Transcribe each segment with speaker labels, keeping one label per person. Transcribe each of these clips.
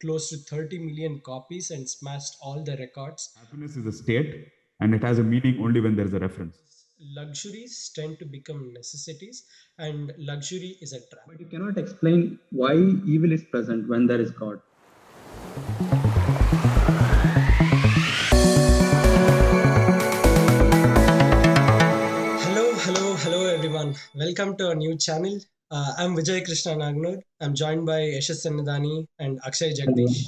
Speaker 1: close to 30 million copies and smashed all the records.
Speaker 2: Happiness is a state and it has a meaning only when there is a reference.
Speaker 1: Luxuries tend to become necessities, and luxury is a trap.
Speaker 3: But you cannot explain why evil is present when there is God.
Speaker 1: Hello, everyone. Welcome to our new channel. I'm Vijayakrishna Naganoor. I'm joined by Yashas Annadani and Akshay
Speaker 3: Hello.
Speaker 1: Jagadish.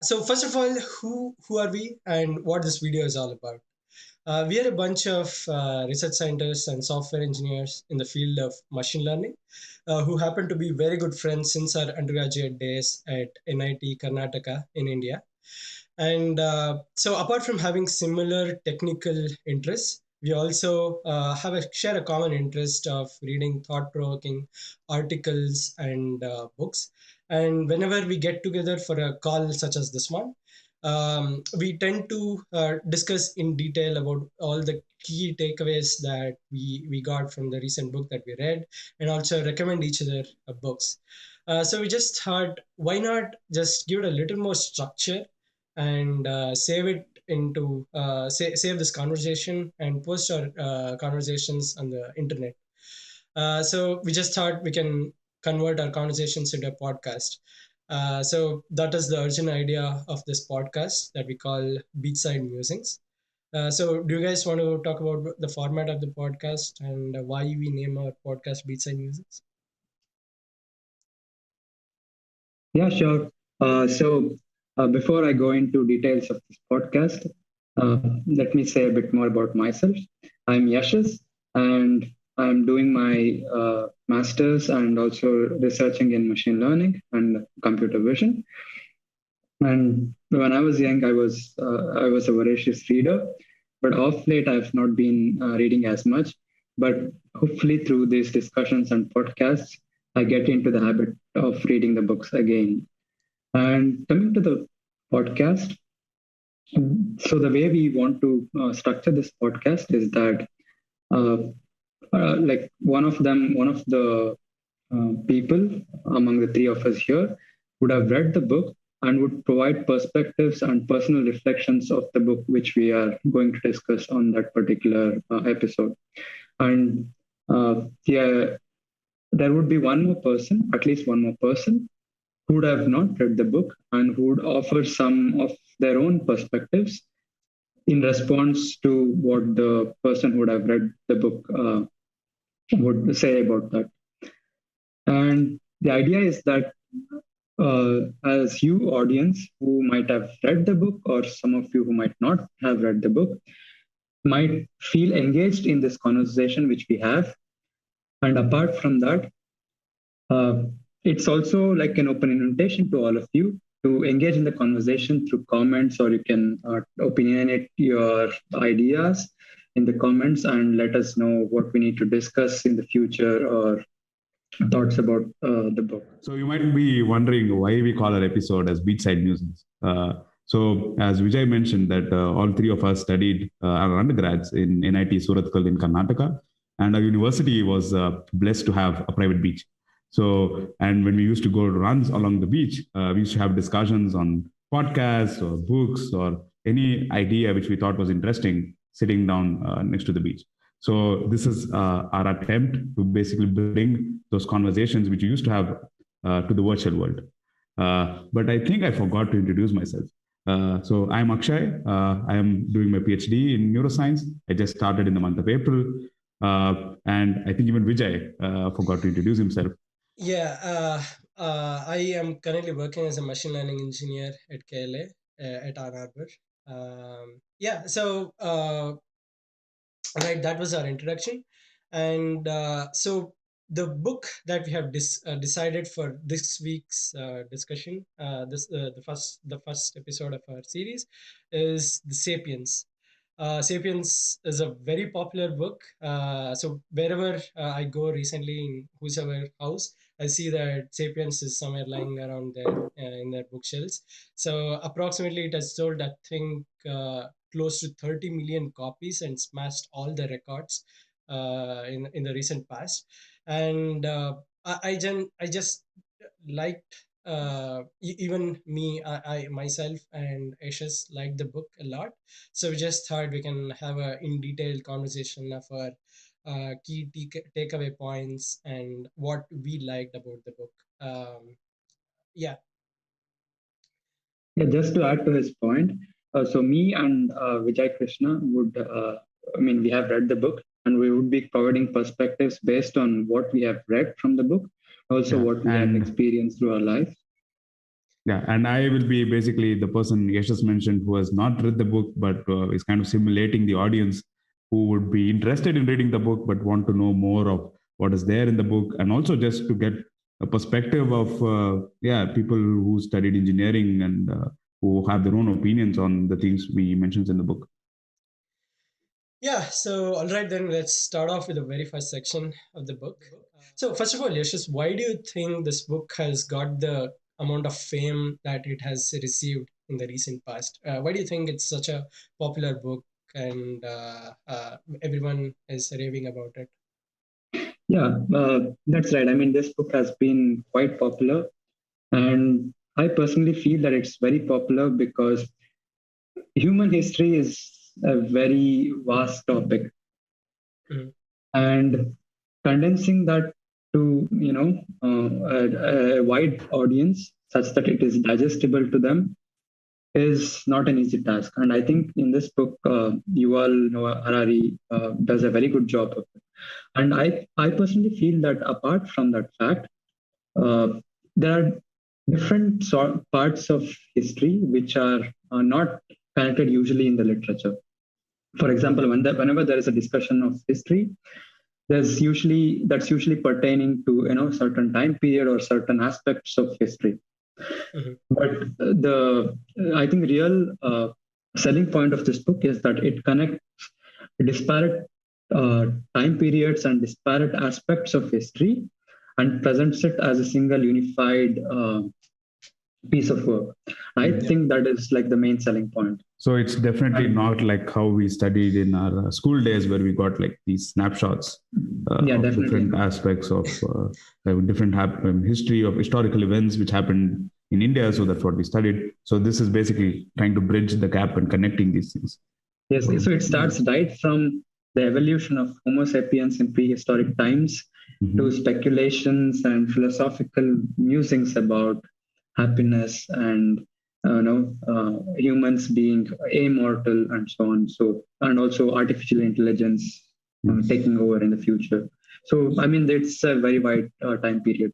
Speaker 1: So, first of all, who are we and what this video is all about? We are a bunch of research scientists and software engineers in the field of machine learning who happen to be very good friends since our undergraduate days at NIT Karnataka in India. And so, apart from having similar technical interests, we also share a common interest of reading thought-provoking articles and books. And whenever we get together for a call such as this one, we tend to discuss in detail about all the key takeaways that we got from the recent book that we read, and also recommend each other books. So we just thought, why not just give it a little more structure and save it into save this conversation and post our conversations on the internet. So we just thought we can convert our conversations into a podcast. So that is the original idea of this podcast that we call Beachside Musings. So do you guys want to talk about the format of the podcast and why we name our podcast Beachside Musings?
Speaker 3: Yeah, sure. Before I go into details of this podcast, let me say a bit more about myself. I'm Yashas, and I'm doing my master's and also researching in machine learning and computer vision. And when I was young, I was a voracious reader, but of late I've not been reading as much. But hopefully, through these discussions and podcasts, I get into the habit of reading the books again. And coming to the podcast, so the way we want to structure this podcast is that, uh, like one of the people among the three of us here would have read the book and would provide perspectives and personal reflections of the book which we are going to discuss on that particular episode. And yeah, there would be one more person, at least one more person, who would have not read the book and who would offer some of their own perspectives in response to what the person who would have read the book would say about that. And the idea is that as you audience who might have read the book or some of you who might not have read the book might feel engaged in this conversation which we have. And apart from that, uh, it's also like an open invitation to all of you to engage in the conversation through comments, or you can opinionate your ideas in the comments and let us know what we need to discuss in the future or thoughts about the book.
Speaker 2: So you might be wondering why we call our episode as Beachside Musings. So as Vijay mentioned that all three of us studied our undergrads in NIT Surathkal in Karnataka, and our university was blessed to have a private beach. So, and when we used to go runs along the beach, we used to have discussions on podcasts or books or any idea which we thought was interesting sitting down next to the beach. So this is our attempt to basically bring those conversations which we used to have to the virtual world. But I think I forgot to introduce myself. So I'm Akshay. I am doing my PhD in neuroscience. I just started in the month of April. And I think even Vijay forgot to introduce himself.
Speaker 1: Yeah, I am currently working as a machine learning engineer at KLA at Ann Arbor. Yeah, so right, that was our introduction, and so the book that we have decided for this week's discussion, the first episode of our series, is the Sapiens. Sapiens is a very popular book. So wherever I go recently in whosoever house, I see that Sapiens is somewhere lying around there in their bookshelves. So approximately it has sold, I think, close to 30 million copies and smashed all the records in the recent past. And I just liked even me, I myself and Yashas like the book a lot. So we just thought we can have a in detailed conversation of our key takeaway points and what we liked about the book. Yeah.
Speaker 3: Yeah, just to add to his point, so me and Vijayakrishna would, we have read the book and we would be providing perspectives based on what we have read from the book, also
Speaker 2: Yeah,
Speaker 3: what we have
Speaker 2: and
Speaker 3: experienced through our life.
Speaker 2: yeah, and I will be basically the person Yashas mentioned who has not read the book, but is kind of simulating the audience who would be interested in reading the book, but want to know more of what is there in the book, and also just to get a perspective of people who studied engineering and who have their own opinions on the things we mentioned in the book.
Speaker 1: Yeah, so all right, then let's start off with the very first section of the book. So, first of all, Yashas, why do you think this book has got the amount of fame that it has received in the recent past? Why do you think it's such a popular book and everyone is raving about it?
Speaker 3: Yeah, that's right. I mean, this book has been quite popular, and I personally feel that it's very popular because human history is a very vast topic,
Speaker 1: Mhm.
Speaker 3: and condensing that to a wide audience such that it is digestible to them is not an easy task. And I think in this book, Yuval Noah Harari does a very good job of it. And I personally feel that apart from that fact, uh, there are different parts of history which are not connected usually in the literature. For example, whenever there is a discussion of history, that's usually pertaining to certain time period or certain aspects of history.
Speaker 1: Mhm.
Speaker 3: But the I think real selling point of this book is that it connects disparate time periods and disparate aspects of history and presents it as a single unified piece of work. I
Speaker 1: Yeah.
Speaker 3: think that is like the main selling point.
Speaker 2: So it's definitely
Speaker 3: And
Speaker 2: not like how we studied in our school days, where we got like these snapshots
Speaker 3: yeah,
Speaker 2: of
Speaker 3: definitely
Speaker 2: different
Speaker 3: not.
Speaker 2: aspects of different history of historical events which happened in India. So that's what we studied. So this is basically trying to bridge the gap and connecting these things.
Speaker 3: Yes, so it starts right from the evolution of Homo sapiens in prehistoric times to
Speaker 2: Mhm.
Speaker 3: speculations and philosophical musings about happiness and humans being immortal and so on. So and also artificial intelligence taking over in the future. So I mean, it's a very wide time period.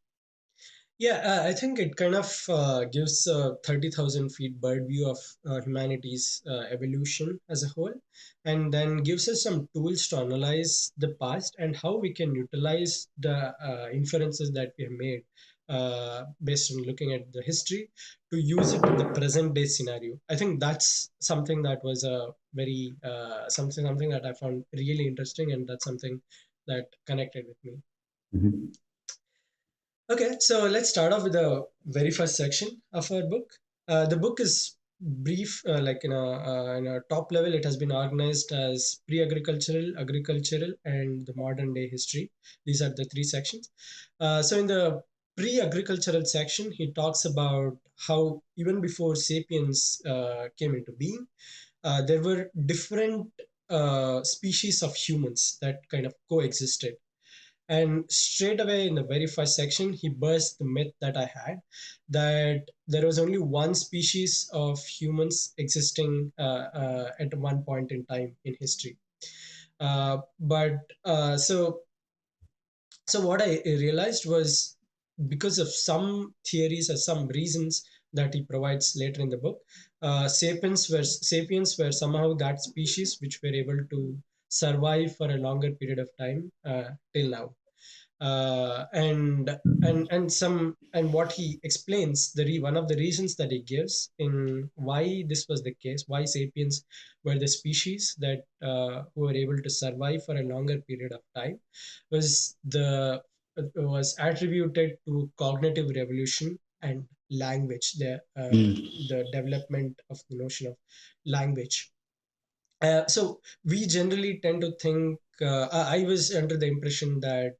Speaker 1: Yeah, I think it kind of gives a 30,000 feet bird view of humanity's evolution as a whole, and then gives us some tools to analyze the past and how we can utilize the inferences that we have made based on looking at the history to use it in the present day scenario. I think that's something that was a very something that I found really interesting, and that's something that connected with me.
Speaker 2: Mhm.
Speaker 1: Okay, so let's start off with the very first section of our book. The book is brief, like in a top level, it has been organized as pre-agricultural, agricultural, and the modern day history. These are the three sections. So in the pre-agricultural section, he talks about how even before sapiens came into being, there were different species of humans that kind of coexisted, and straight away in the very first section, he burst the myth that I had that there was only one species of humans existing at one point in time in history. But what I realized was because of some theories or some reasons that he provides later in the book, sapiens were somehow that species which were able to survive for a longer period of time till now. And what he explains, one of the reasons that he gives in why this was the case, why sapiens were the species that who were able to survive for a longer period of time, was attributed to cognitive revolution and language, the development of the notion of language. So we generally tend to think. I was under the impression that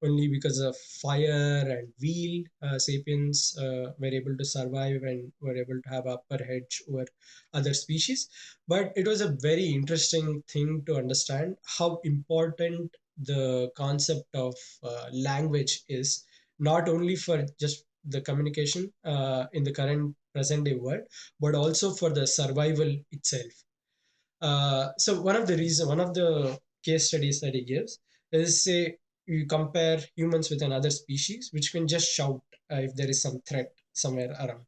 Speaker 1: only because of fire and wheel, sapiens were able to survive and were able to have upper edge over other species. But it was a very interesting thing to understand how important the concept of language is, not only for just the communication in the current present day world, but also for the survival itself. So one of the case studies that he gives is, say you compare humans with another species which can just shout if there is some threat somewhere around.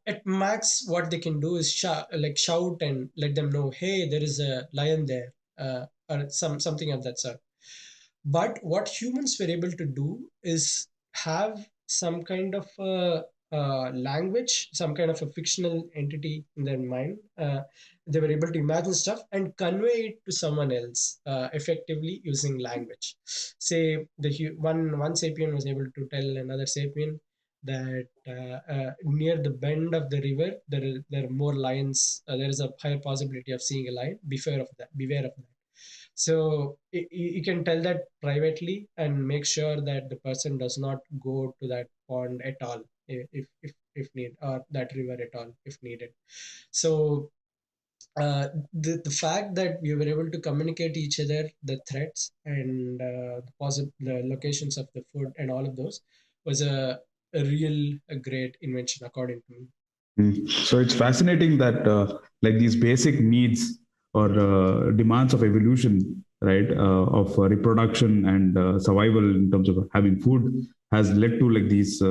Speaker 1: At max, what they can do is shout and let them know, hey, there is a lion there, or something of that sort. But what humans were able to do is have some kind of a language, some kind of a fictional entity in their mind. They were able to imagine stuff and convey it to someone else effectively using language. Say one sapien was able to tell another sapien that near the bend of the river there are more lions. There is a higher possibility of seeing a lion. Beware of that. Beware of that. So you can tell that privately and make sure that the person does not go to that pond at all if need, or that river at all if needed. So the fact that we were able to communicate each other the threats and the locations of the food and all of those was a great invention according to me.
Speaker 2: So it's fascinating that like these basic needs or demands of evolution, right, of reproduction and survival in terms of having food has led to like these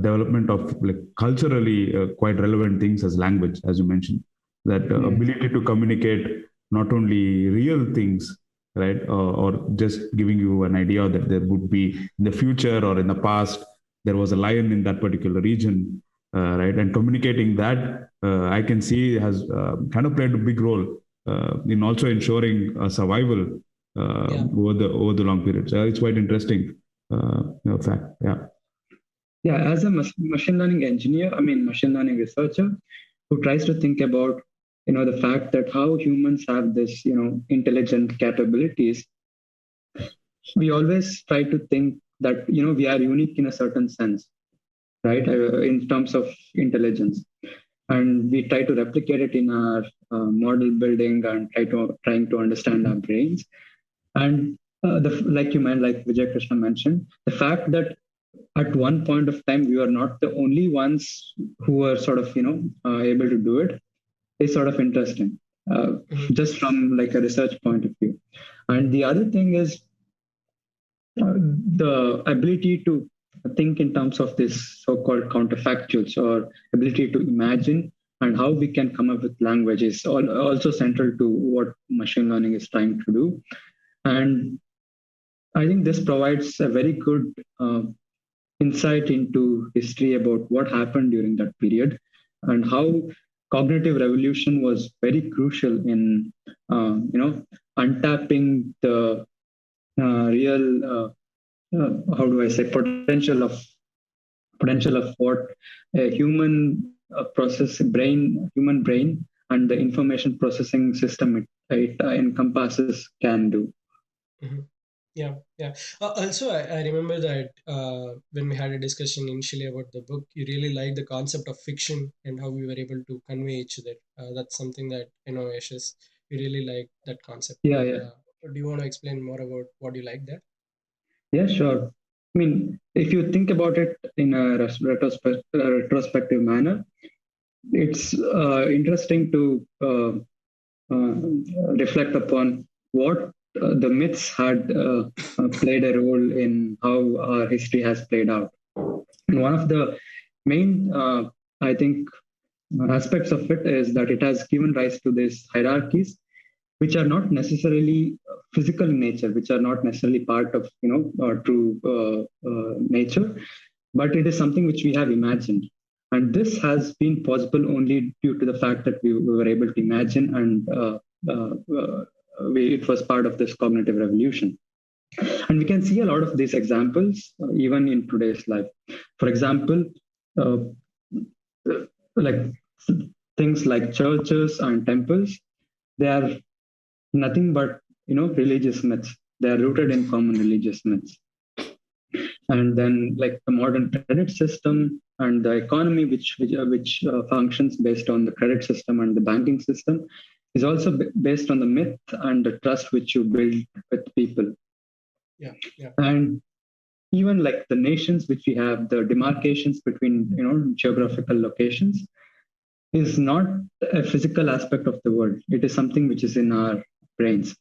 Speaker 2: development of like culturally quite relevant things as language, as you mentioned, that ability to communicate not only real things, right, or just giving you an idea that there would be in the future or in the past there was a lion in that particular region, right? And communicating that, I can see has kind of played a big role in also ensuring survival over the long periods. It's quite interesting fact. Yeah.
Speaker 3: Yeah, as a machine learning engineer, I mean machine learning researcher who tries to think about the fact that how humans have this intelligent capabilities, we always try to think that we are unique in a certain sense, right? In terms of intelligence, and we try to replicate it in our model building and trying to understand our brains. And like Vijayakrishna mentioned, the fact that at one point of time we were not the only ones who were sort of able to do it is sort of interesting, just from like a research point of view. And the other thing is the ability to think in terms of this so-called counterfactuals, or ability to imagine, and how we can come up with language is also central to what machine learning is trying to do. And I think this provides a very good insight into history about what happened during that period, and how cognitive revolution was very crucial in untapping the real how do I say potential of what a human human brain and the information processing system it encompasses can do.
Speaker 1: Mm-hmm. Yeah, yeah. Also, I remember that when we had a discussion initially about the book, you really liked the concept of fiction and how we were able to convey each other. That's something that Yashas, you really like that concept.
Speaker 3: Yeah, yeah.
Speaker 1: Do you want to explain more about what you like there?
Speaker 3: Yeah, sure. I mean, if you think about it in a retrospective manner, it's interesting to reflect upon what the myths had played a role in how our history has played out. And one of the main, I think, aspects of it is that it has given rise to these hierarchies, which are not necessarily physical in nature, which are not necessarily part of true nature, but it is something which we have imagined. And this has been possible only due to the fact that we were able to imagine, and it was part of this cognitive revolution. And we can see a lot of these examples even in today's life. For example, uh, like things like churches and temples, they are nothing but religious myths. they're rooted in common religious myths. And then like the modern credit system and the economy which functions based on the credit system and the banking system is also based on the myth and the trust which you build with people.
Speaker 1: Yeah, yeah.
Speaker 3: And even like the nations which we have, the demarcations between geographical locations is not a physical aspect of the world. It is something which is in our brains.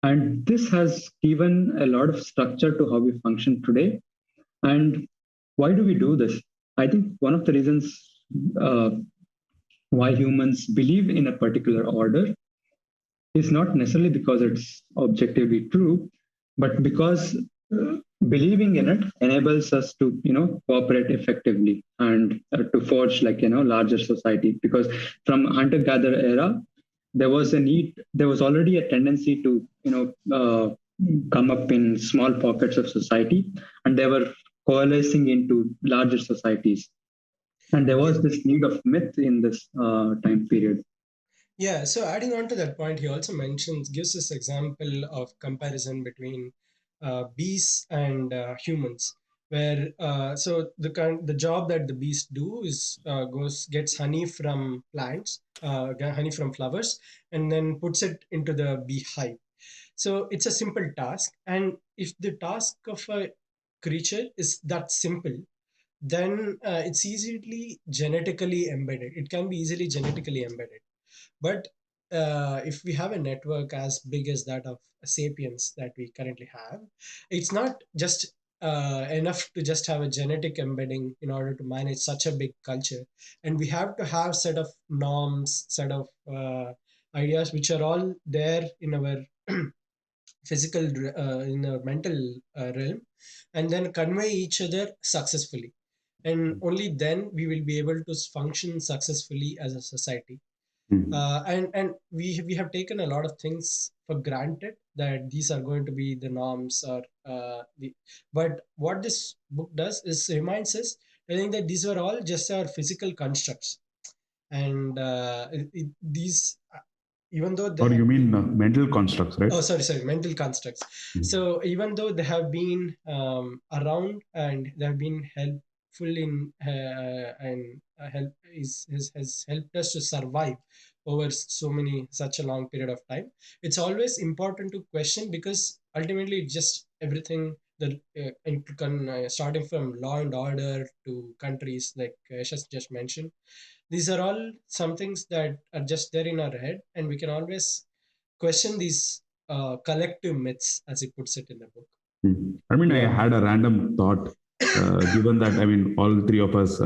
Speaker 3: And this has given a lot of structure to how we function today. And why do we do this? I think one of the reasons why humans believe in a particular order is not necessarily because it's objectively true, but because believing in it enables us to cooperate effectively and to forge larger society. Because from hunter-gatherer era, there was already a tendency to come up in small pockets of society, and they were coalescing into larger societies. And there was this need of myth in this time period.
Speaker 1: Yeah, so adding on to that point, he also gives this example of comparison between bees and humans, where so the job that the bees do is gets honey from plants, honey from flowers, and then puts it into the beehive. So it's a simple task, and if the task of a creature is that simple, then it's easily genetically embedded. It can be easily genetically embedded. But if we have a network as big as that of sapiens that we currently have, it's not just enough to just have a genetic embedding in order to manage such a big culture. And we have to have set of norms, set of ideas which are all there in our physical, in our mental realm, and then convey each other successfully. And only then we will be able to function successfully as a society. And we have taken a lot of things for granted that these are going to be the norms, or but what this book does is reminds us, telling that these were all just our physical constructs, and these even though they
Speaker 2: Or you
Speaker 1: have
Speaker 2: mean
Speaker 1: been,
Speaker 2: mental constructs, right?
Speaker 1: oh, sorry, mental constructs. So even though they have been around and they have been helpful in and help has helped us to survive over such a long period of time, it's always important to question, because ultimately it's just everything that starting from law and order to countries like Yashas just mentioned. These are all some things that are just there in our head, and we can always question these collective myths, as he puts it in the book.
Speaker 2: I mean,
Speaker 3: Yeah.
Speaker 2: I had a random thought, given that, I mean, all three of us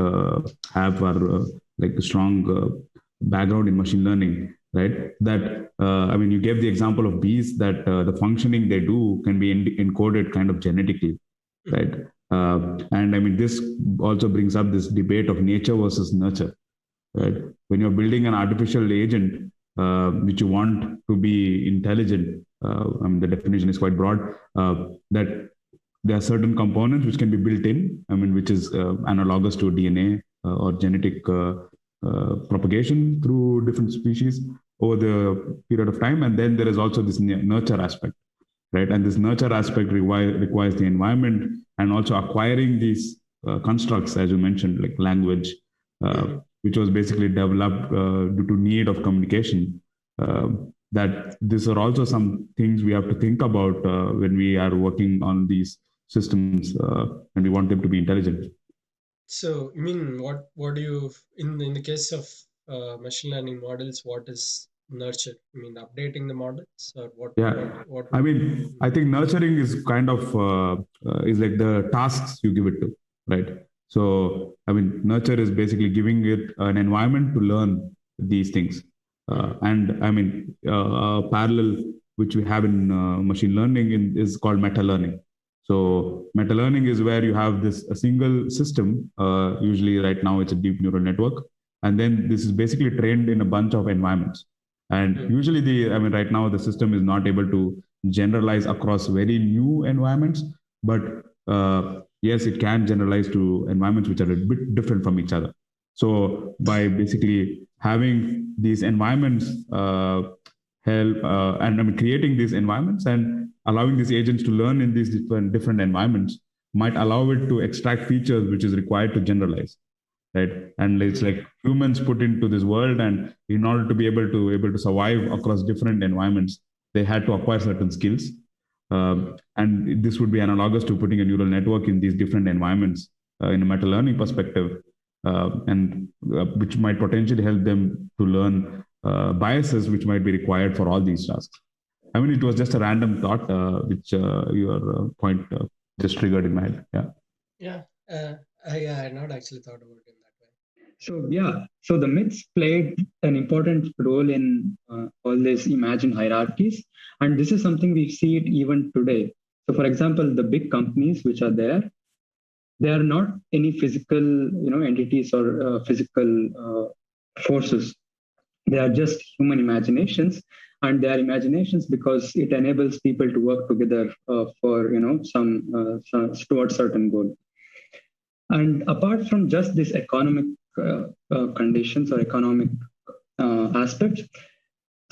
Speaker 2: have our like a strong background in machine learning, right? That, I mean, you gave the example of bees, that the functioning they do can be encoded kind of genetically, right? And I mean, this also brings up this debate of nature versus nurture, right? When you're building an artificial agent, which you want to be intelligent, I mean, the definition is quite broad, that there are certain components which can be built in, I mean, which is analogous to DNA or genetic propagation through different species over the period of time. And then there is also this nurture aspect, right? And this nurture aspect requires the environment, and also acquiring these constructs, as you mentioned, like language, which was basically developed due to need of communication. That these are also some things we have to think about when we are working on these systems, and we want them to be intelligent.
Speaker 1: So, I mean, what do you in the case of machine learning models? What is nurture? I mean, updating the models, or what?
Speaker 2: Yeah,
Speaker 1: What
Speaker 2: I
Speaker 1: would
Speaker 2: mean, I think nurturing is kind of is like the tasks you give it to, right? So, I mean, nurture is basically giving it an environment to learn these things. And I mean, parallel which we have in machine learning is called meta learning. So, meta learning is where you have this a single system. Usually, right now, it's a deep neural network, and then this is basically trained in a bunch of environments. And usually, I mean, right now, the system is not able to generalize across very new environments, but yes, it can generalize to environments which are a bit different from each other. So, by basically having these environments help, and I mean, creating these environments and allowing these agents to learn in these different environments might allow it to extract features which is required to generalize, right? And it's like humans put into this world, and in order to be able to survive across different environments, they had to acquire certain skills. And this would be analogous to putting a neural network in these different environments in a meta learning perspective, and which might potentially help them to learn biases which might be required for all these tasks. I mean, it was just a random thought, which your point just triggered in my head. Yeah.
Speaker 1: Yeah. Yeah, I had not actually thought about it in that way.
Speaker 3: So the myths played an important role in all these imagined hierarchies, and this is something we see it even today. So, for example, the big companies which are there, they are not any physical, entities or physical forces. They are just human imaginations, and they are imaginations because it enables people to work together for some towards certain goal. And apart from just this economic conditions or economic aspects,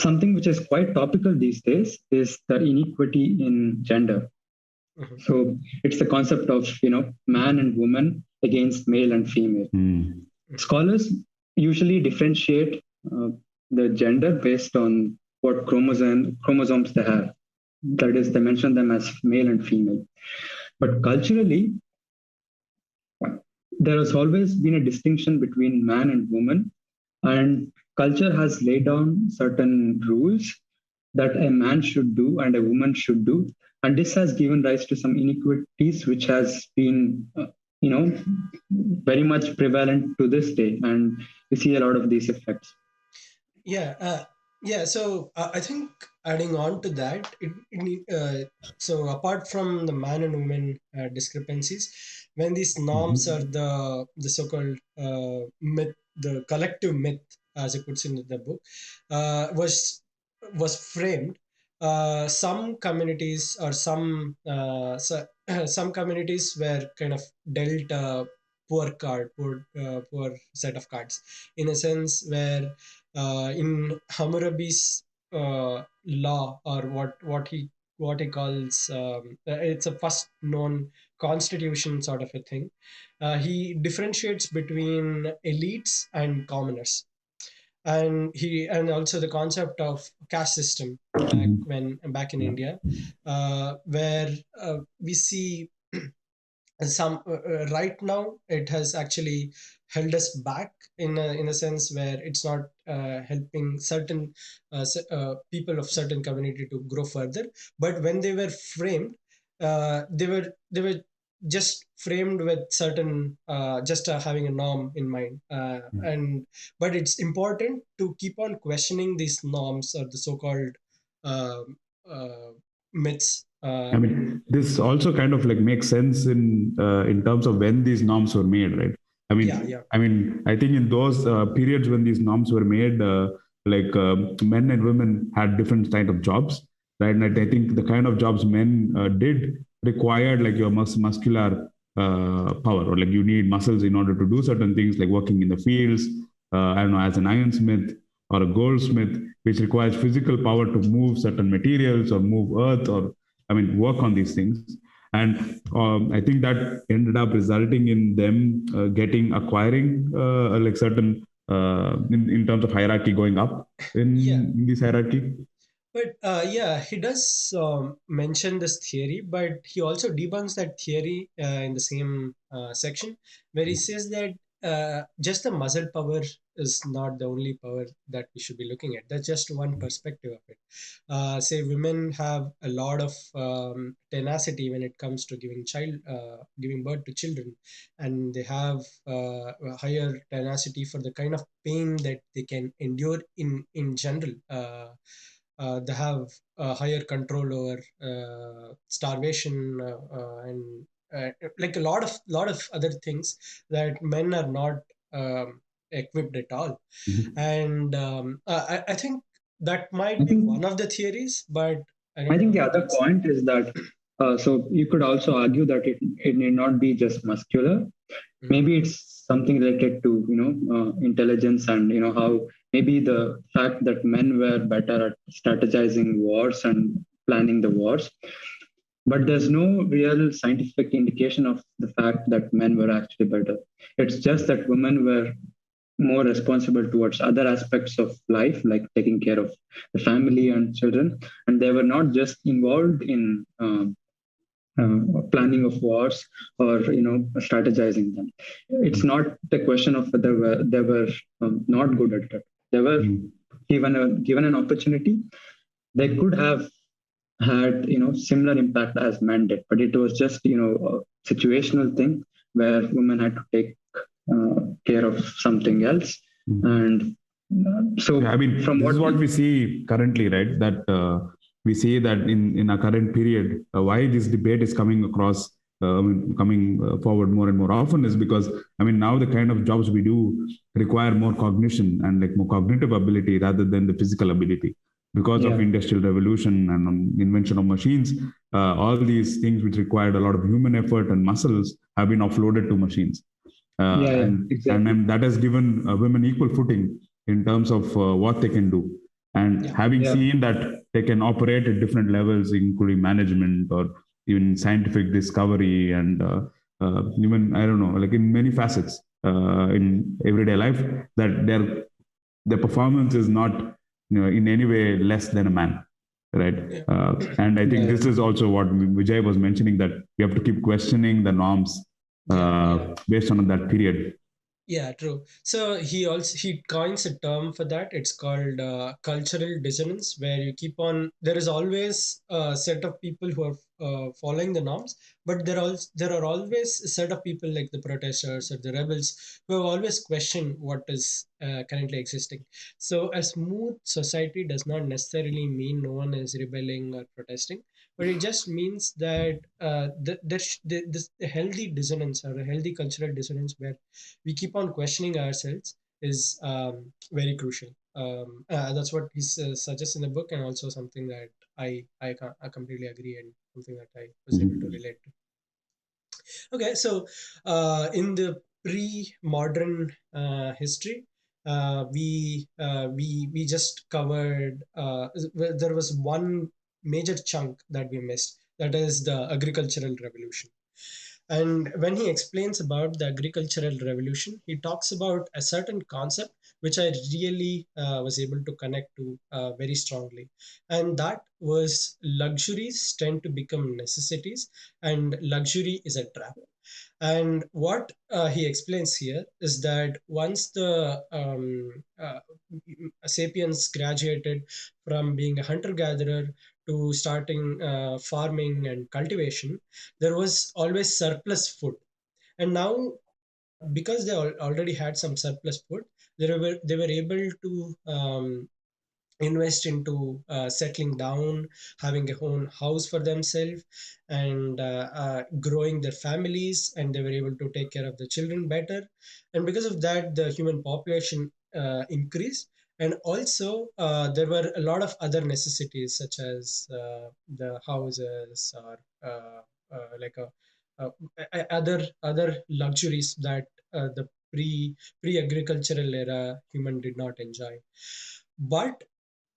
Speaker 3: something which is quite topical these days is the inequity in gender.
Speaker 1: Mhm.
Speaker 3: So it's the concept of man and woman against male and female. Scholars usually differentiate the gender based on what chromosomes they have. That is, they mention them as male and female. But culturally, there has always been a distinction between man and woman, and culture has laid down certain rules that a man should do and a woman should do, and this has given rise to some inequities which has been very much prevalent to this day, and we see a lot of these effects.
Speaker 1: Yeah, so I think adding on to that, so apart from the man and woman discrepancies, when these norms are the so-called myth, the collective myth, as it puts in the book, was framed, some communities or some communities were kind of dealt a poor set of cards, in a sense where in Hammurabi's law, or what he calls, it's a first known constitution sort of a thing. He differentiates between elites and commoners, and also the concept of caste system back in
Speaker 2: Yeah.
Speaker 1: India, where we see some right now it has actually held us back in a sense where it's not helping certain people of certain community to grow further. But when they were framed, they were just framed with certain just having a norm in mind, and but it's important to keep on questioning these norms, or the so-called um uh, myths.
Speaker 2: I mean, this also kind of like makes sense in terms of when these norms were made, right? I mean,
Speaker 1: Yeah.
Speaker 2: I think in those periods when these norms were made, men and women had different kind of jobs, right? And I think the kind of jobs men did required like your muscular power, or like you need muscles in order to do certain things, like working in the fields. I don't know, as an ironsmith or a goldsmith, which requires physical power to move certain materials or move earth, or I mean, work on these things. And I think that ended up resulting in them acquiring like certain, in terms of hierarchy going up
Speaker 1: Yeah.
Speaker 2: in this hierarchy.
Speaker 1: But yeah, he does mention this theory, but he also debunks that theory in the same section, where he says that just the muscle power is not the only power that we should be looking at. That's just one perspective of it. Say women have a lot of tenacity when it comes to giving birth to children, and they have a higher tenacity for the kind of pain that they can endure in general. They have higher control over starvation, and like a lot of other things that men are not equipped at all.
Speaker 2: Mhm.
Speaker 1: And I think that might
Speaker 3: I
Speaker 1: be
Speaker 3: think
Speaker 1: one of the theories, but I
Speaker 3: I
Speaker 1: don't
Speaker 3: think
Speaker 1: know
Speaker 3: the
Speaker 1: if
Speaker 3: other
Speaker 1: that's.
Speaker 3: point is that so you could also argue that it need not be just muscular.
Speaker 1: Mhm.
Speaker 3: Maybe it's something related to intelligence, and how maybe the fact that men were better at strategizing wars and planning the wars. But there's no real scientific indication of the fact that men were actually better. It's just that women were more responsible towards other aspects of life, like taking care of the family and children, and they were not just involved in planning of wars or strategizing them. It's not the question of whether they were not good at it. They were given an opportunity. They could have had similar impact as men did, but it was just a situational thing where women had to take care of something else. And so
Speaker 2: I mean,
Speaker 3: from
Speaker 2: this is what we see currently, right? That we see that in our current period, why this debate is coming across, coming forward more and more often is because, I mean, now the kind of jobs we do require more cognition and like more cognitive ability rather than the physical ability. Because of industrial revolution and invention of machines, all these things which required a lot of human effort and muscles have been offloaded to machines.
Speaker 3: Exactly.
Speaker 2: And that has given women equal footing in terms of what they can do. And having seen that they can operate at different levels, including management or even scientific discovery and even, I don't know, like in many facets in everyday life, that their performance is not in any way less than a man, right? And I think this is also what Vijay was mentioning, that you have to keep questioning the norms based on that period.
Speaker 1: Yeah, true. So he coins a term for that. It's called cultural dissonance, where you keep on. There is always a set of people who are following the norms, but there are always a set of people like the protesters or the rebels who have always questioned what is currently existing. So a smooth society does not necessarily mean no one is rebelling or protesting, but it just means that this healthy dissonance or a healthy cultural dissonance where we keep on questioning ourselves is very crucial. That's what he suggests in the book, and also something that I completely agree, and something that I was able to relate to. Okay, so in the pre-modern history, we just covered. There was one major chunk that we missed. That is the agricultural revolution. And when he explains about the agricultural revolution, he talks about a certain concept which I really was able to connect to very strongly. And that was luxuries tend to become necessities, and luxury is a trap. And what he explains here is that once the sapiens graduated from being a hunter gatherer to starting farming and cultivation, there was always surplus food. And now, because they already had some surplus food, they were able to invest into settling down, having a own house for themselves, and growing their families, and they were able to take care of the children better. And because of that, the human population increased. And also, there were a lot of other necessities, such as the houses or like other luxuries that the pre agricultural era human did not enjoy. But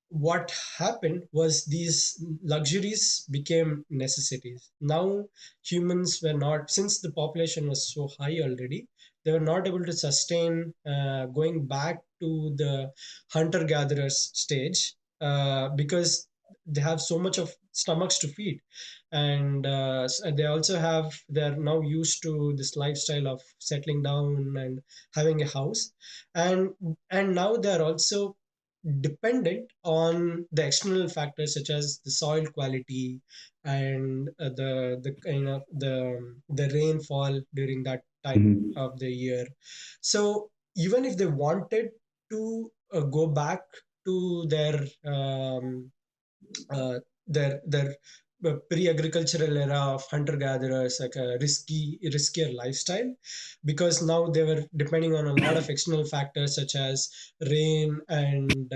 Speaker 1: what happened was these luxuries became necessities. Now humans were not, since the population was so high already, they were not able to sustain going back to the hunter gatherers stage because they have so much of stomachs to feed. And they also have, they're now used to this lifestyle of settling down and having a house. And now they're also dependent on the external factors such as the soil quality and the kind of the rainfall during that time of the year. So even if they wanted to go back to uh, their pre-agricultural era of hunter-gatherers, like a riskier lifestyle, because now they were depending on a lot of external factors such as rain and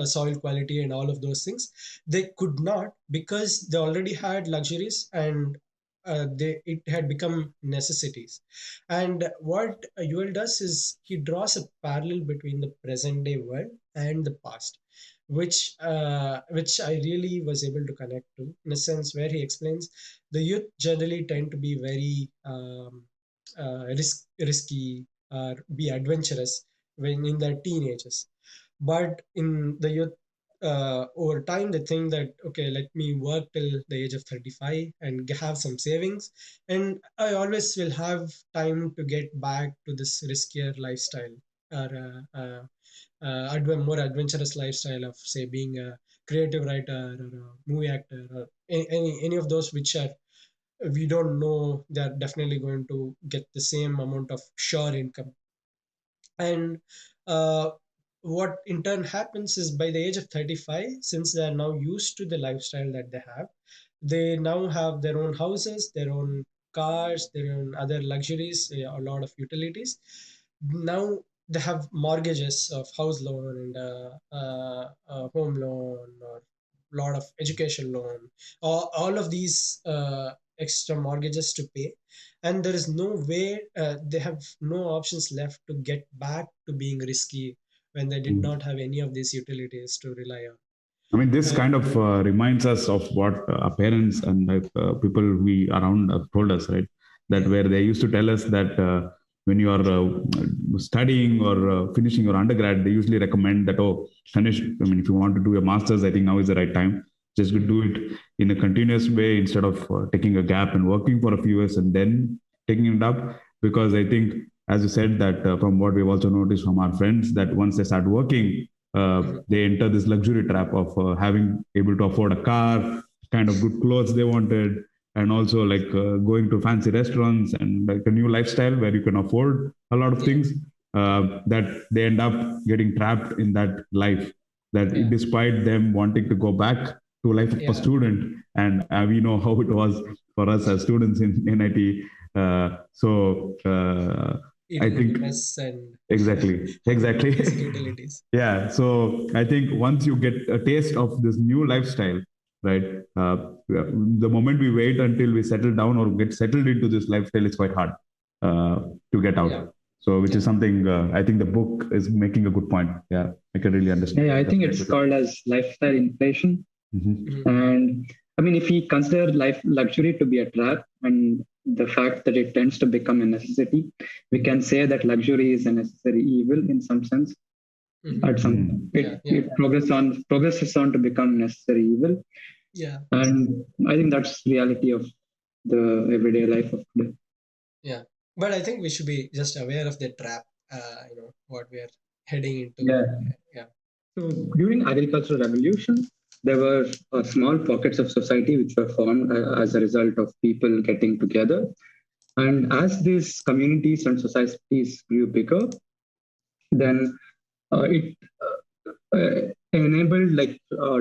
Speaker 1: soil quality and all of those things. They could not, because they already had luxuries, and it had become necessities. And what Yuval does is he draws a parallel between the present day world and the past. which I really was able to connect to, in a sense where he explains the youth generally tend to be very risky or be adventurous when in their teenagers, but in the youth, over time they think that, okay, let me work till the age of 35 and have some savings, and I always will have time to get back to this riskier lifestyle, or more adventurous lifestyle of, say, being a creative writer or a movie actor, or any of those which are, we don't know, they're definitely going to get the same amount of sure income. And uh, what in turn happens is, by the age of 35, since they are now used to the lifestyle that they now have their own houses, their own cars, their own other luxuries, a lot of utilities. Now they have mortgages of house loan and home loan, or lot of education loan, all of these extra mortgages to pay, and there is no way, they have no options left to get back to being risky when they did not have any of these utilities to rely on.
Speaker 2: I mean, this kind
Speaker 1: And
Speaker 2: of reminds us of what our parents and people we around told us, right? That
Speaker 1: yeah,
Speaker 2: where they used to tell us that when you are studying or finishing your undergrad, they usually recommend that, oh, finish. I mean, if you want to do your masters, I think now is the right time. Just do it in a continuous way instead of taking a gap and working for a few years and then taking it up. Because I think, as you said, that from what we've also noticed from our friends, that once they start working,
Speaker 1: mhm,
Speaker 2: they enter this luxury trap of having able to afford a car, kind of good clothes they wanted, and also like going to fancy restaurants and like a new lifestyle where you can afford a lot of
Speaker 1: yeah,
Speaker 2: things. That they end up getting trapped in that life. That
Speaker 1: yeah,
Speaker 2: despite them wanting to go back to life of a
Speaker 1: yeah,
Speaker 2: student, and we know how it was for us as students in NIT. I
Speaker 1: eating in the
Speaker 2: think
Speaker 1: mess and
Speaker 2: exactly,
Speaker 1: having
Speaker 2: exactly.
Speaker 1: basic utilities.
Speaker 2: Yeah, so I think once you get a taste of this new lifestyle, right? The moment we wait until we settle down or get settled into this lifestyle, it's quite hard uh, to get
Speaker 1: Yeah,
Speaker 2: out. So, which is
Speaker 1: yeah,
Speaker 2: something I think the book is making a good point. Yeah, I can really understand.
Speaker 3: Yeah, I think
Speaker 2: Resonate
Speaker 3: it's
Speaker 2: with it.
Speaker 3: called as lifestyle inflation.
Speaker 2: Mhm.
Speaker 1: mhm,
Speaker 3: And I mean, if we consider life luxury to be a trap and the fact that it tends to become a necessity, we can say that luxury is a necessary evil in some sense.
Speaker 1: mhm.
Speaker 3: At some
Speaker 2: Mm.
Speaker 1: Yeah, yeah,
Speaker 3: it progresses on to become necessary evil.
Speaker 1: yeah,
Speaker 3: And I think that's reality of the everyday life of today.
Speaker 1: yeah. But I think we should be just aware of the trap, what we are heading into.
Speaker 3: Yeah.
Speaker 1: Yeah,
Speaker 3: So during agricultural revolution, there were small pockets of society which were formed as a result of people getting together. And as these communities and societies grew bigger, then it enabled like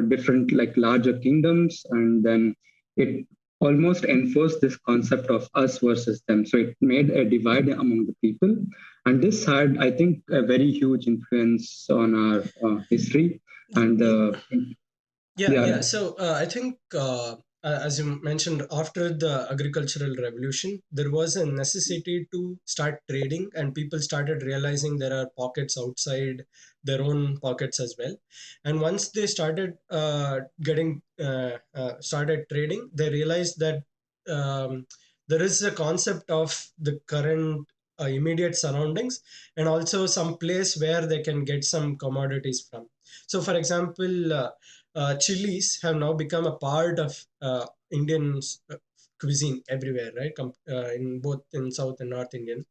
Speaker 3: different like larger kingdoms, and then it almost enforced this concept of us versus them. So it made a divide among the people, and this had, I think, a very huge influence on our history. And
Speaker 1: yeah,
Speaker 3: yeah,
Speaker 1: yeah. So I think, as you mentioned, after the agricultural revolution, there was a necessity to start trading, and people started realizing there are pockets outside their own pockets as well. And once they started started trading, they realized that um, there is a concept of the current immediate surroundings, and also some place where they can get some commodities from. So, for example, chilies have now become a part of Indian cuisine everywhere, right? In both in South and North Indian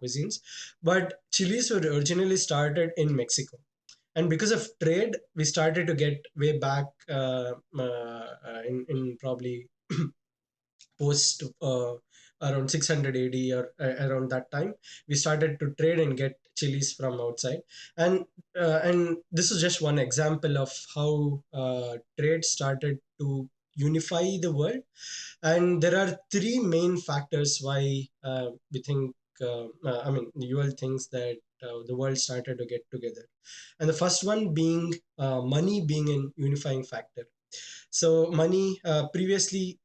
Speaker 1: cuisines. But chilies were originally started in Mexico, and because of trade, we started to get way back in probably post around 600 AD, or around that time, we started to trade and get chilies from outside. And this is just one example of how trade started to unify the world. And there are three main factors why we think, I mean, the world thinks that the world started to get together. And the first one being money being an unifying factor. So money, previously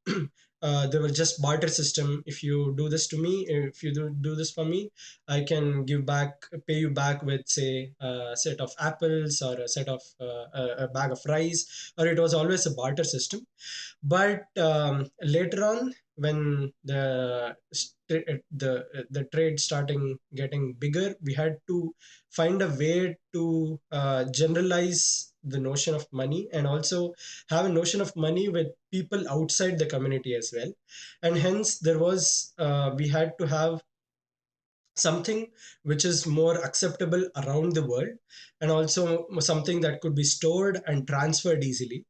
Speaker 1: there was just barter system. If you do this to me, if you do this for me, I can pay you back with, say, a set of apples, or a set of a bag of rice, or it was always a barter system. But later on, when the trade starting getting bigger, we had to find a way to generalize the notion of money, and also have a notion of money with people outside the community as well. And hence there was we had to have something which is more acceptable around the world, and also something that could be stored and transferred easily.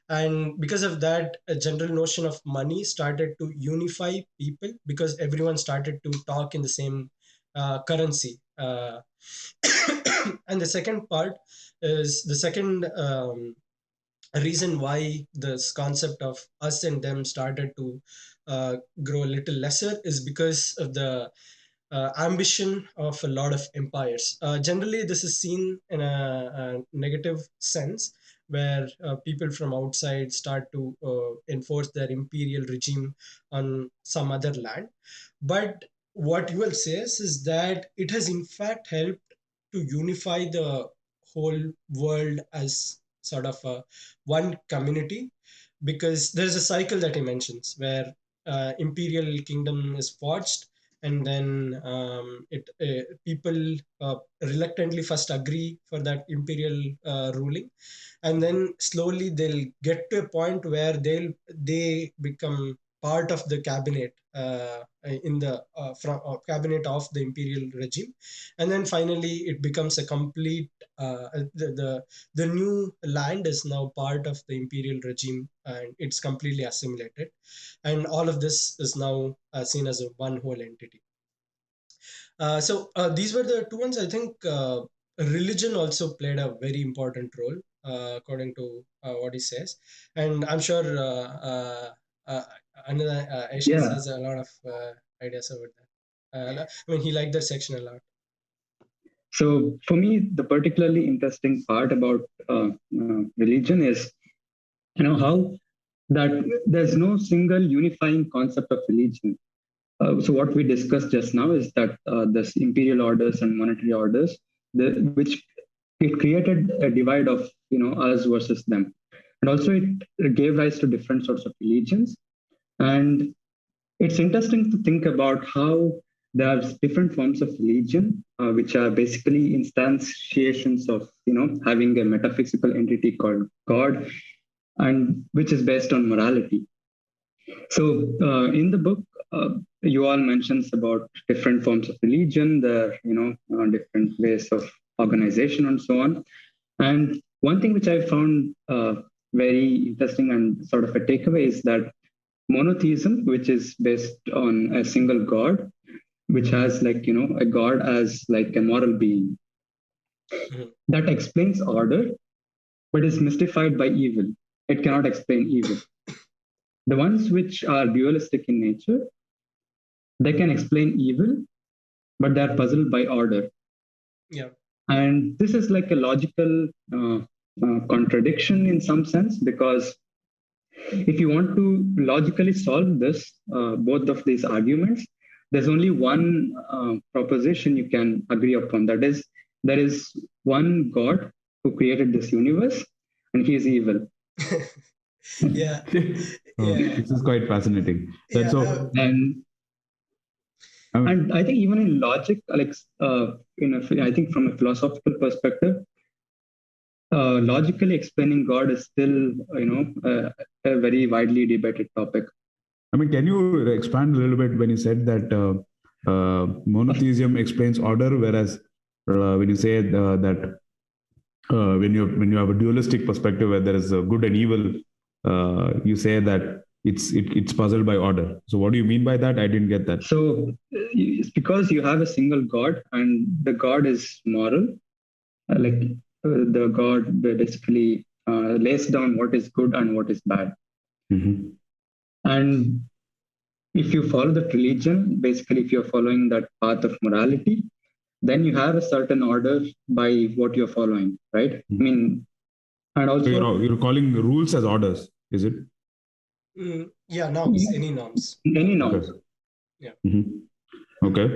Speaker 1: And because of that, a general notion of money started to unify people, because everyone started to talk in the same currency. And the second part is the second reason why this concept of us and them started to grow a little lesser, is because of the ambition of a lot of empires. Generally, this is seen in a negative sense, where people from outside start to enforce their imperial regime on some other land. But what Yuval says is that it has in fact helped to unify the whole world as sort of a one community, because there's a cycle that he mentions where imperial kingdom is forged, and then people reluctantly first agree for that imperial ruling, and then slowly they'll get to a point where they become part of the cabinet, in the cabinet of the imperial regime. And then finally it becomes a complete the new land is now part of the imperial regime, and it's completely assimilated, and all of this is now seen as a one whole entity. So these were the two ones. I think religion also played a very important role, according to what he says, and I'm sure Yashas
Speaker 3: Yeah.
Speaker 1: has a lot of ideas about that. I mean, he liked that section a lot.
Speaker 3: So for me, the particularly interesting part about religion is, how that there's no single unifying concept of religion. So what we discussed just now is that this imperial orders and monetary orders, which it created a divide of us versus them, and also it gave rise to different sorts of religions. And it's interesting to think about how there are different forms of religion, which are basically instantiations of having a metaphysical entity called God, and which is based on morality. So in the book, Yuval mentions about different forms of religion, the different ways of organization, and so on. And one thing which I found very interesting and sort of a takeaway is that monotheism, which is based on a single god, which has a god as like a moral being,
Speaker 1: Mhm.
Speaker 3: that explains order, but is mystified by evil. It cannot explain evil. The ones which are dualistic in nature, they can explain evil, but they are puzzled by order.
Speaker 1: Yeah.
Speaker 3: And this is like a logical contradiction in some sense, because if you want to logically solve this, both of these arguments, there's only one proposition you can agree upon. That is, there is one God who created this universe, and he is evil.
Speaker 1: Yeah.
Speaker 2: Oh,
Speaker 1: Yeah.
Speaker 2: this is quite fascinating.
Speaker 1: Yeah.
Speaker 2: So,
Speaker 3: and
Speaker 2: I mean,
Speaker 3: and I think even in logic, like I think from a philosophical perspective, logically explaining God is still, a very widely debated topic.
Speaker 2: can you expand a little bit when you said that monotheism explains order, whereas when you say that when you have a dualistic perspective where there is a good and evil, you say that it's puzzled by order. So what do you mean by that? I didn't get that.
Speaker 3: So it's because you have a single God, and the God is moral. Like the God basically lays down what is good and what is bad.
Speaker 2: Mm-hmm.
Speaker 3: And if you follow that religion, basically, if you're following that path of morality, then you have a certain order by what you're following, right?
Speaker 2: Mm-hmm.
Speaker 3: I mean, and
Speaker 2: So
Speaker 3: also,
Speaker 2: you're calling rules as orders, is it?
Speaker 1: Yeah, norms, any norms.
Speaker 3: Any norms.
Speaker 2: Okay.
Speaker 1: Yeah.
Speaker 2: Okay.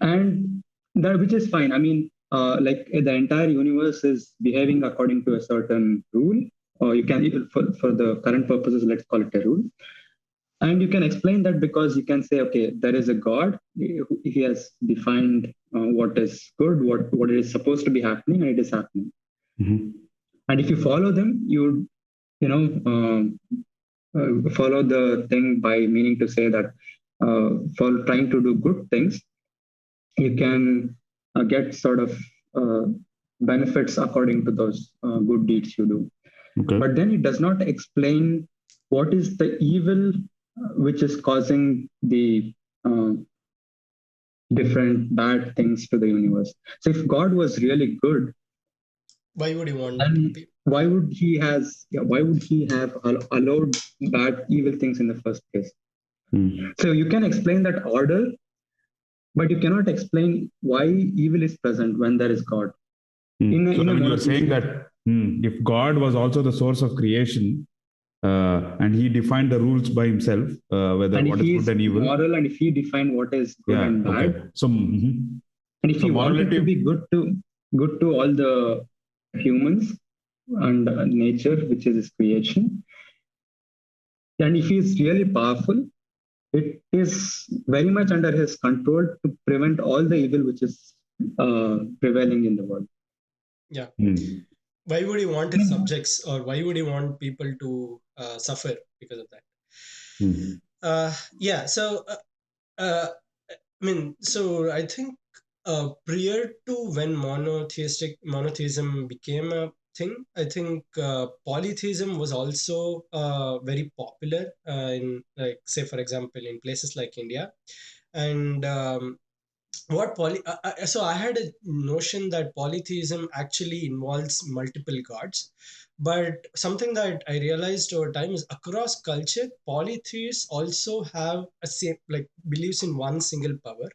Speaker 3: And that, which is fine. I mean, like the entire universe is behaving according to a certain rule, or you can, for the current purposes, let's call it a rule. And you can explain that because you can say, okay, there is a God. He has defined what is good, what is supposed to be happening, and it is happening.
Speaker 2: Mhm.
Speaker 3: And if you follow them, you know follow the thing by meaning to say that for trying to do good things, you can get sort of uh, benefits according to those good deeds you do.
Speaker 2: Okay.
Speaker 3: But then it does not explain what is the evil which is causing the uh, different bad things to the universe. So if God was really good,
Speaker 1: Why would you want?
Speaker 3: then why would he have allowed bad evil things in the first place?
Speaker 2: Mm.
Speaker 3: So you can explain that order, but you cannot explain why evil is present when there is God.
Speaker 2: Mm. So,
Speaker 3: In
Speaker 2: I
Speaker 3: a
Speaker 2: mean, you're saying
Speaker 3: monotheistic,
Speaker 2: that if God was also the source of creation, and he defined the rules by himself, whether
Speaker 3: and if
Speaker 2: what is
Speaker 3: he
Speaker 2: good
Speaker 3: is
Speaker 2: and evil.
Speaker 3: moral, and if he defined what is good
Speaker 2: Yeah.
Speaker 3: and bad,
Speaker 2: Okay. So,
Speaker 3: and if
Speaker 2: so
Speaker 3: he wanted to
Speaker 2: morality.
Speaker 3: be good to all the humans and nature, which is his creation, and if he is really powerful, it is very much under his control to prevent all the evil which is prevailing in the world.
Speaker 1: Yeah.
Speaker 2: Mm.
Speaker 1: Why would you want his subjects, or why would you want people to suffer because of that?
Speaker 2: Mm.
Speaker 1: Yeah. So, I mean, so I think prior to when monotheism became a thing, I think polytheism was also very popular in, like, say, for example, in places like India. And so I had a notion that polytheism actually involves multiple gods, but something that I realized over time is across culture polytheists also have a same, like, believes in one single power,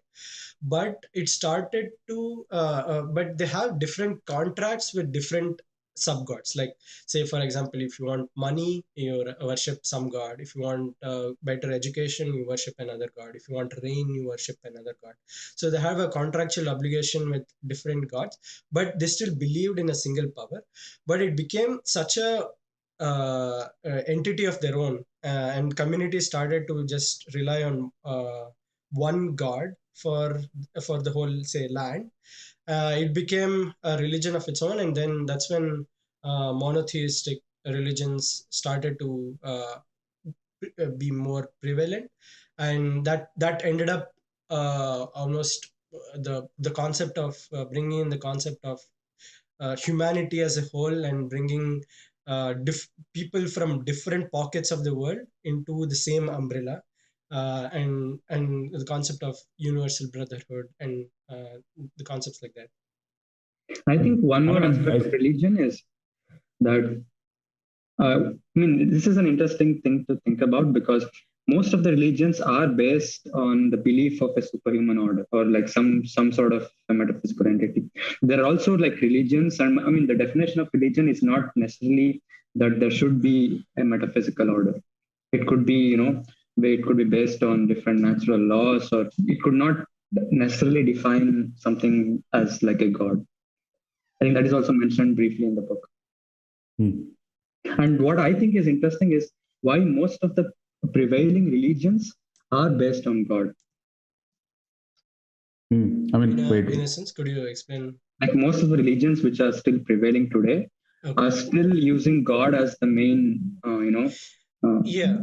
Speaker 1: but it started to but they have different contracts with different sub gods. Like, say for example, if you want money, you worship some god. If you want better education, you worship another god. If you want rain, you worship another god. So they have a contractual obligation with different gods, but they still believed in a single power. But it became such a entity of their own, and communities started to just rely on one god for the whole, say, land. It became a religion of its own, and then that's when monotheistic religions started to be more prevalent, and that ended up almost the concept of bringing in the concept of humanity as a whole, and bringing people from different pockets of the world into the same umbrella, and the concept of universal brotherhood, and the concepts like that.
Speaker 3: I think one
Speaker 2: I
Speaker 3: more
Speaker 2: mean,
Speaker 3: aspect of religion is that I mean, this is an interesting thing to think about because most of the religions are based on the belief of a superhuman order or like some sort of a metaphysical entity. There are also like religions, and I mean, the definition of religion is not necessarily that there should be a metaphysical order. It could be, it could be based on different natural laws, or it could not necessarily define something as like a god. I think that is also mentioned briefly in the book.
Speaker 2: mm,
Speaker 3: And what I think is interesting is why most of the prevailing religions are based on God.
Speaker 2: I
Speaker 1: In
Speaker 2: mean,
Speaker 1: a
Speaker 2: wait.
Speaker 1: sense, could you explain?
Speaker 3: Like most of the religions which are still prevailing today
Speaker 1: Okay.
Speaker 3: are still using God as the main, uh,
Speaker 1: Yeah.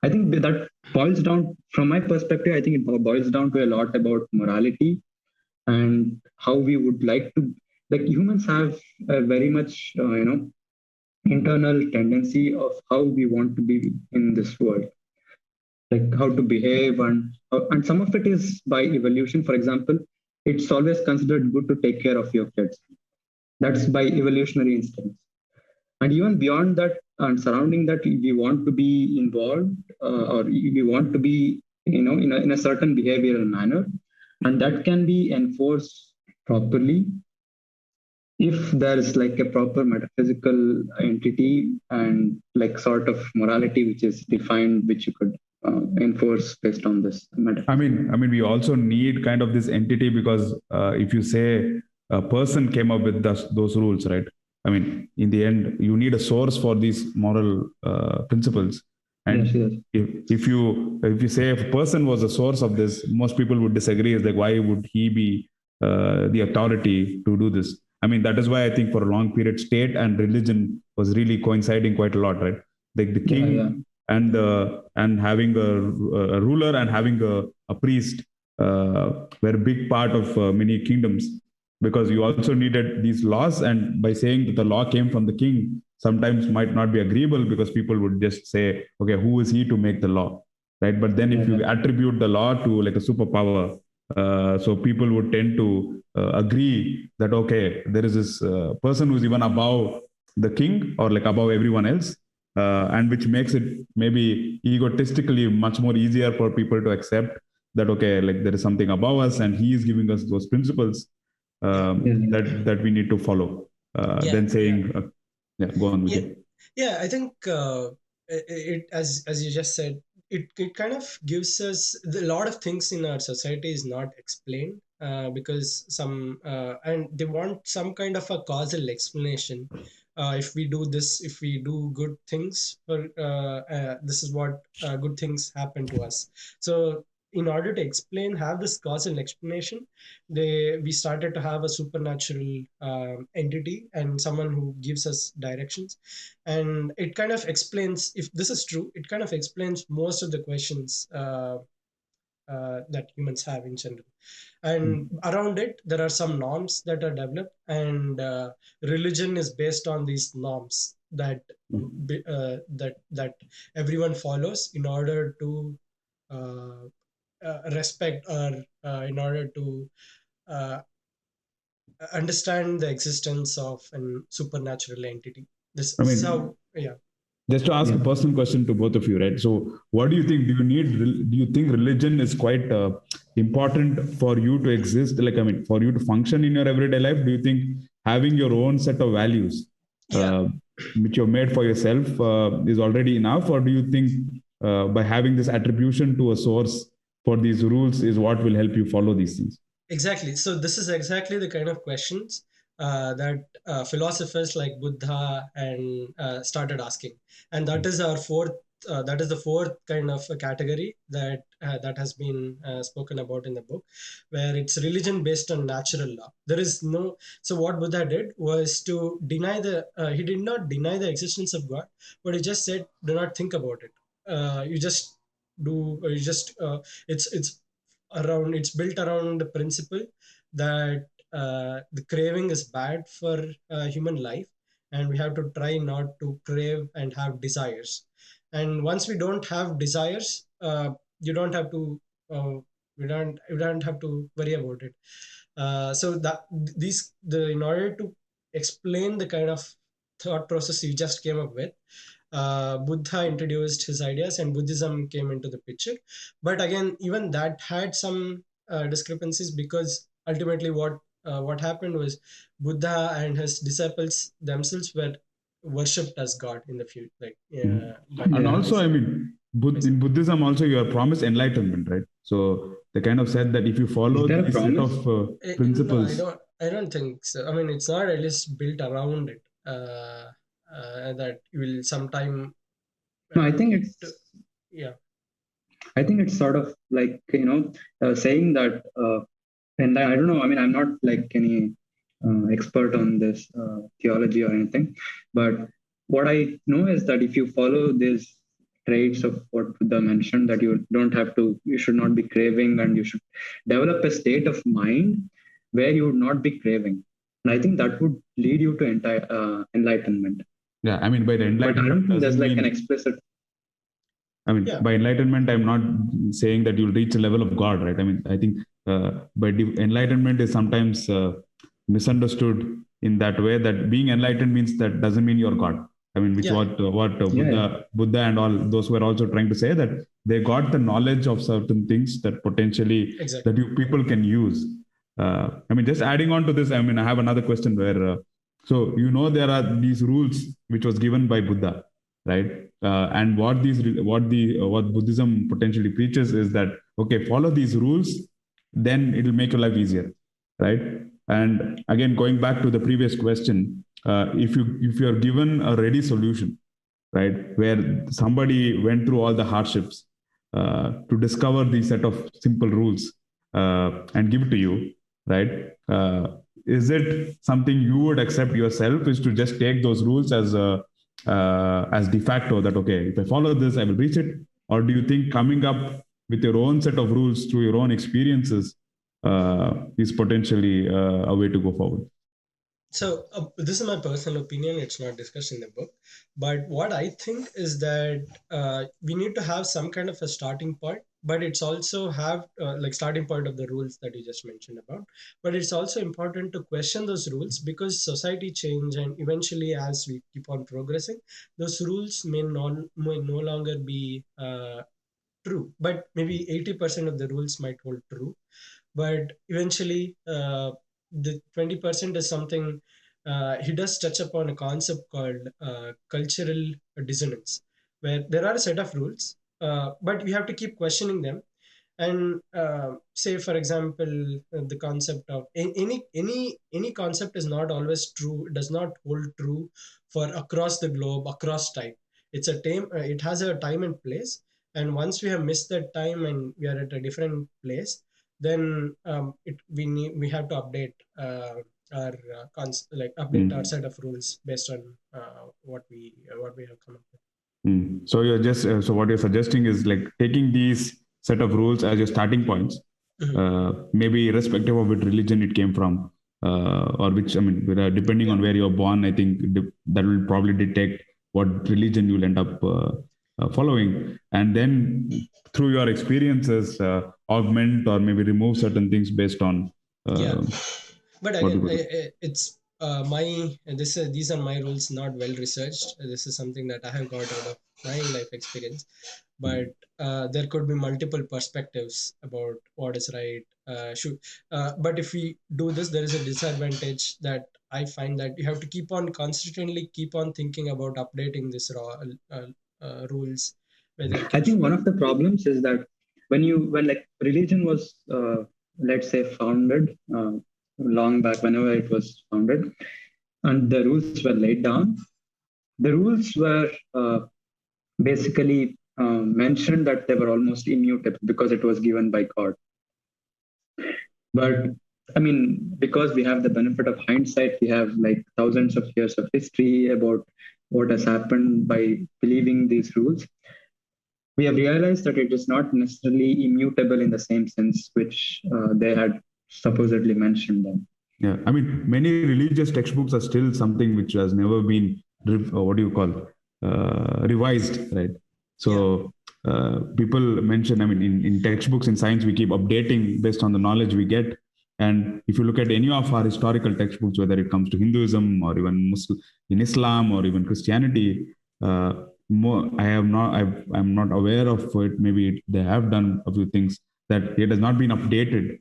Speaker 3: I think that boils down, from my perspective, I think it boils down to a lot about morality and how we would like to, like humans have a very much, internal tendency of how we want to be in this world, like how to behave, and some of it is by evolution. For example, it's always considered good to take care of your kids. That's by evolutionary instincts. And even beyond that and surrounding that, we want to be involved, or we want to be, in a certain behavioral manner, and that can be enforced properly if there is like a proper metaphysical entity and like sort of morality which is defined, which you could enforce based on this metaphysics.
Speaker 2: We also need kind of this entity because if you say a person came up with those rules, right? In the end, you need a source for these moral principles. And
Speaker 3: Yes, yes.
Speaker 2: if you say if a person was the source of this, most people would disagree. It's like, why would he be the authority to do this? That is why I think for a long period, state and religion was really coinciding quite a lot, right? Like the king
Speaker 3: Yeah.
Speaker 2: and having a ruler and having a priest were a big part of many kingdoms, because you also needed these laws. And by saying that the law came from the king, sometimes might not be agreeable, because people would just say, okay, who is he to make the law, right? But then if you attribute the law to like a superpower, so people would tend to agree that, okay, there is this person who's even above the king or like above everyone else, and which makes it maybe egotistically much more easier for people to accept that, okay, like there is something above us and he is giving us those principles that we need to follow. Then saying, go on, Vijay.
Speaker 1: I think it as you just said, it kind of gives us a lot of things in our society is not explained because some and they want some kind of a causal explanation. If we do this, if we do good things, this is what good things happen to us. So in order to explain, have this causal explanation, we started to have a supernatural entity and someone who gives us directions, and it kind of explains, if this is true, it kind of explains most of the questions that humans have in general. And around it there are some norms that are developed, and religion is based on these norms that that everyone follows in order to uh, respect, or in order to uh, understand the existence of a supernatural entity. This is how,
Speaker 2: Just to ask a personal question to both of you, right? So, what do you think? Do you think religion is quite important for you to exist? For you to function in your everyday life? Do you think having your own set of values, which you've made for yourself, is already enough? Or do you think by having this attribution to a source for these rules is what will help you follow these things?
Speaker 1: Exactly. So this is exactly the kind of questions that philosophers like Buddha and started asking, and that is our fourth. That is the fourth kind of a category that has been spoken about in the book, where it's religion based on natural law. There is no. So what Buddha did was to deny the. He did not deny the existence of God, but he just said, "Do not think about it. You just do. You just. It's built around the principle that the craving is bad for human life, and we have to try not to crave and have desires. And once we don't have desires, you don't have to you don't have to worry about it. So that these the in order to explain the kind of thought process you just came up with, Buddha introduced his ideas and Buddhism came into the picture. But again, even that had some discrepancies, because ultimately what happened was Buddha and his disciples themselves were worshipped as God in the future.
Speaker 2: And also, in Buddhism also you are promised enlightenment, right? So they kind of said that if you follow this set of principles.
Speaker 1: No, I don't think so. It's not at least built around it. That you will sometime.
Speaker 3: No, I think it's I think it's sort of like saying that, and I don't know. I'm not like any expert on this theology or anything, but what I know is that if you follow these traits of what Buddha mentioned, that you should not be craving, and you should develop a state of mind where you would not be craving, and I think that would lead you to enlightenment.
Speaker 2: Yeah, by the enlightenment,
Speaker 3: but I don't think there's like an explicit.
Speaker 2: By enlightenment, I'm not saying that you'll reach a level of God, right? I think by enlightenment is sometimes misunderstood in that way, that being enlightened means that doesn't mean you're God. Buddha and all those were also trying to say, that they got the knowledge of certain things that potentially that people can use. Just adding on to this, I have another question where So there are these rules which was given by Buddha, right? And what Buddhism potentially preaches is that, okay, follow these rules, then it will make your life easier, right? And again, going back to the previous question, if you are given a ready solution, right, where somebody went through all the hardships to discover the set of simple rules and give it to you, right? Is it something you would accept yourself? Is to just take those rules as de facto that, okay, if I follow this, I will reach it? Or do you think coming up with your own set of rules through your own experiences is potentially a way to go forward?
Speaker 1: So this is my personal opinion. It's not discussed in the book, but what I think is that we need to have some kind of a starting point. But it's also have like starting point of the rules that you just mentioned about. But it's also important to question those rules because society change, and eventually, as we keep on progressing, those rules may no longer be true. But maybe 80% of the rules might hold true, but eventually the 20% is something. He does touch upon a concept called cultural dissonance, where there are a set of rules, but we have to keep questioning them. And say, for example, the concept of any concept is not always true. It does not hold true for across the globe, across time. It's a time. It has a time and place. And once we have missed that time and we are at a different place, then we have to update our update our set of rules based on what we have come up with.
Speaker 2: So you're just so what you're suggesting is like taking these set of rules as your starting points, maybe irrespective of which religion it came from, or which, I mean, depending on where you're born, I think that will probably detect what religion you'll end up following, and then through your experiences augment or maybe remove certain things based on.
Speaker 1: But again, it's these are my rules, not well researched. This is something that I have got out of my life experience. But there could be multiple perspectives about what is right. But if we do this, there is a disadvantage that I find that you have to constantly keep on thinking about updating this rules.
Speaker 3: I think one of the problems is that when like religion was let's say founded long back, whenever it was founded, and the rules were laid down, the rules were basically mentioned that they were almost immutable because it was given by God. But I mean, because we have the benefit of hindsight, we have like thousands of years of history about what has happened by believing these rules. We have realized that it is not necessarily immutable in the same sense which they had supposedly mentioned them.
Speaker 2: Yeah, I mean, many religious textbooks are still something which has never been, revised, right? So people mention, I mean, in textbooks in science, we keep updating based on the knowledge we get. And if you look at any of our historical textbooks, whether it comes to Hinduism or even in Islam or even Christianity, I'm not aware of it. Maybe they have done a few things that it has not been updated,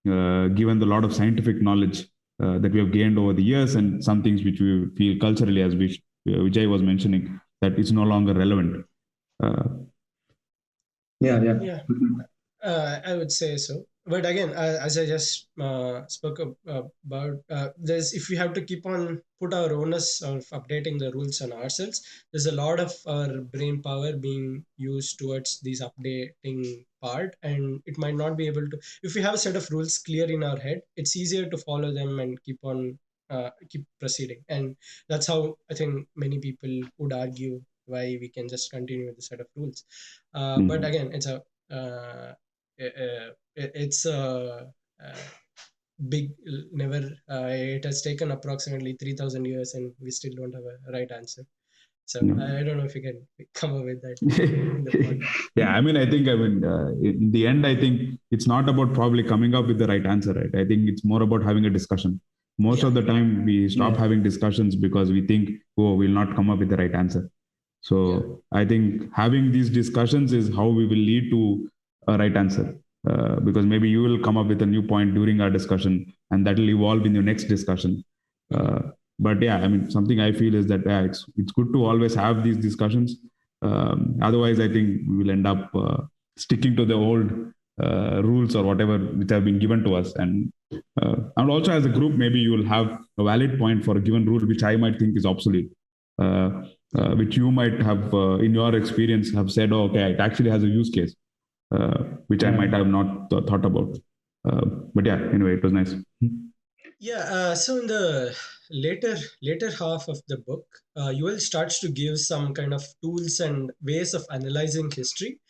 Speaker 2: given the lot of scientific knowledge that we have gained over the years, and some things which we feel culturally, as Vijay was mentioning, that it's no longer relevant.
Speaker 3: Yeah.
Speaker 1: I would say so. But again, as I just spoke about, there's if we have to keep on put our onus of updating the rules on ourselves, there's a lot of our brain power being used towards these updating part, and it might not be able to. If we have a set of rules clear in our head, it's easier to follow them and keep on keep proceeding. And that's how I think many people would argue why we can just continue with the set of rules. But again, it's a big it has taken approximately 3,000 years and we still don't have a right answer. So I don't know if you can come up with that.
Speaker 2: Yeah, I mean, in the end, I think it's not about probably coming up with the right answer, right? I think it's more about having a discussion. Most of the time we stop having discussions because we think, oh, we'll not come up with the right answer. So I think having these discussions is how we will lead to a right answer. Because maybe you will come up with a new point during our discussion and that will evolve in your next discussion. But yeah, I mean, something I feel is that it's good to always have these discussions. Otherwise, I think we will end up sticking to the old rules or whatever which have been given to us. And also as a group, maybe you will have a valid point for a given rule which I might think is obsolete. Which you might have, in your experience, have said, oh, okay, it actually has a use case, which I might have not thought about. But yeah, anyway, it was nice.
Speaker 1: Yeah, so in the later half of the book, Yuval starts to give some kind of tools and ways of analyzing history,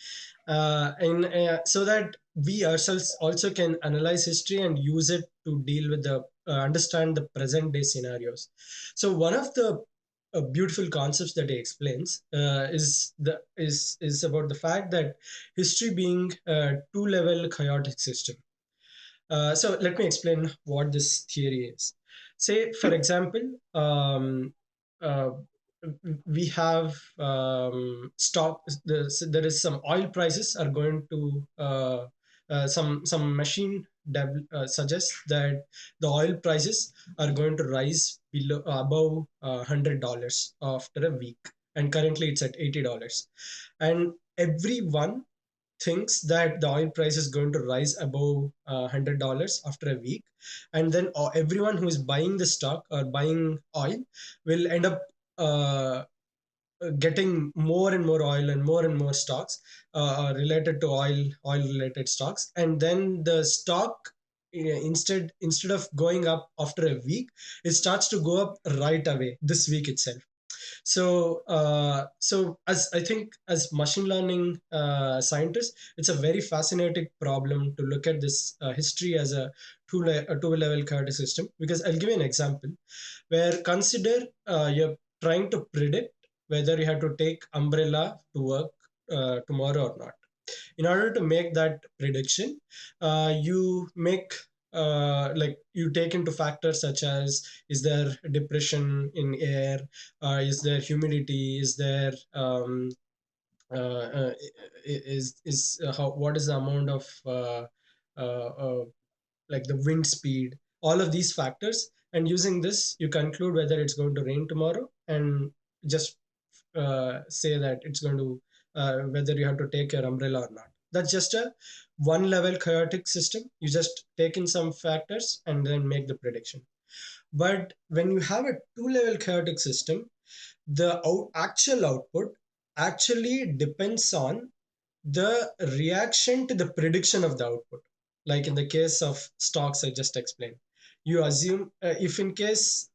Speaker 1: and so that we ourselves also can analyze history and use it to deal with the understand the present day scenarios. So one of the beautiful concepts that he explains is about the fact that history being a two-level chaotic system. So let me explain what this theory is. Say, for example, uh, we have stock. There is some oil prices are going to some machine suggests that the oil prices are going to rise below above $100 after a week, and currently it's at $80, and everyone thinks that the oil price is going to rise above $100 after a week, and then everyone who is buying the stock or buying oil will end up uh, getting more and more oil and more stocks related to oil related stocks, and then the stock instead of going up after a week, it starts to go up right away this week itself. So as I think as machine learning scientists, it's a very fascinating problem to look at this history as a two-level chaotic system. Because I'll give you an example where consider you're trying to predict whether you have to take umbrella to work tomorrow or not. In order to make that prediction, you make like you take into factors such as, is there depression in air, is there humidity, is there is how what is the amount of uh, uh, like the wind speed, all of these factors, and using this you conclude whether it's going to rain tomorrow, and just say that it's going to whether you have to take your umbrella or not. That's just a one level chaotic system. You just take in some factors and then make the prediction. But when you have a two level chaotic system, the actual output actually depends on the reaction to the prediction of the output. Like in the case of stocks I just explained, you assume if in case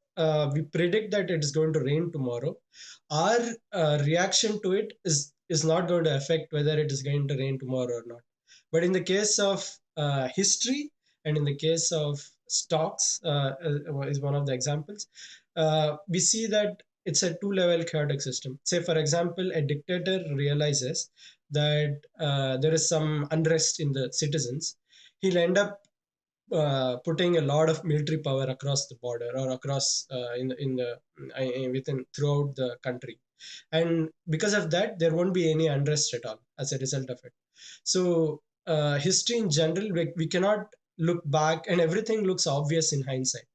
Speaker 1: we predict that it is going to rain tomorrow, our reaction to it is not going to affect whether it is going to rain tomorrow or not. But in the case of history and in the case of stocks, is one of the examples, we see that it's a two level chaotic system. Say for example, a dictator realizes that there is some unrest in the citizens, he'll end up putting a lot of military power across the border or across in the within throughout the country, and because of that there won't be any unrest at all as a result of it. So history in general, we cannot look back and everything looks obvious in hindsight,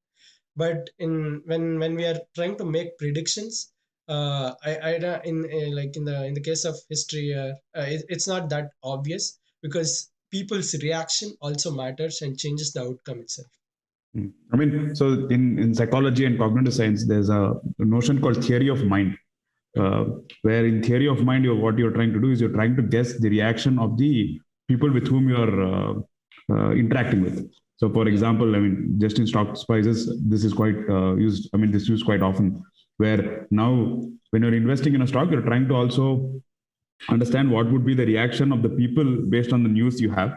Speaker 1: but in when we are trying to make predictions, like in the case of history, it's not that obvious because people's reaction also matters and changes the outcome itself.
Speaker 2: I mean, so in psychology and cognitive science, there's a notion called theory of mind, uh, where in theory of mind, what you're trying to do is you're trying to guess the reaction of the people with whom you're interacting with. So, for example, I mean, just in stock prices, this is quite used. I mean, this is used quite often. Where now, when you're investing in a stock, you're trying to also understand what would be the reaction of the people based on the news you have,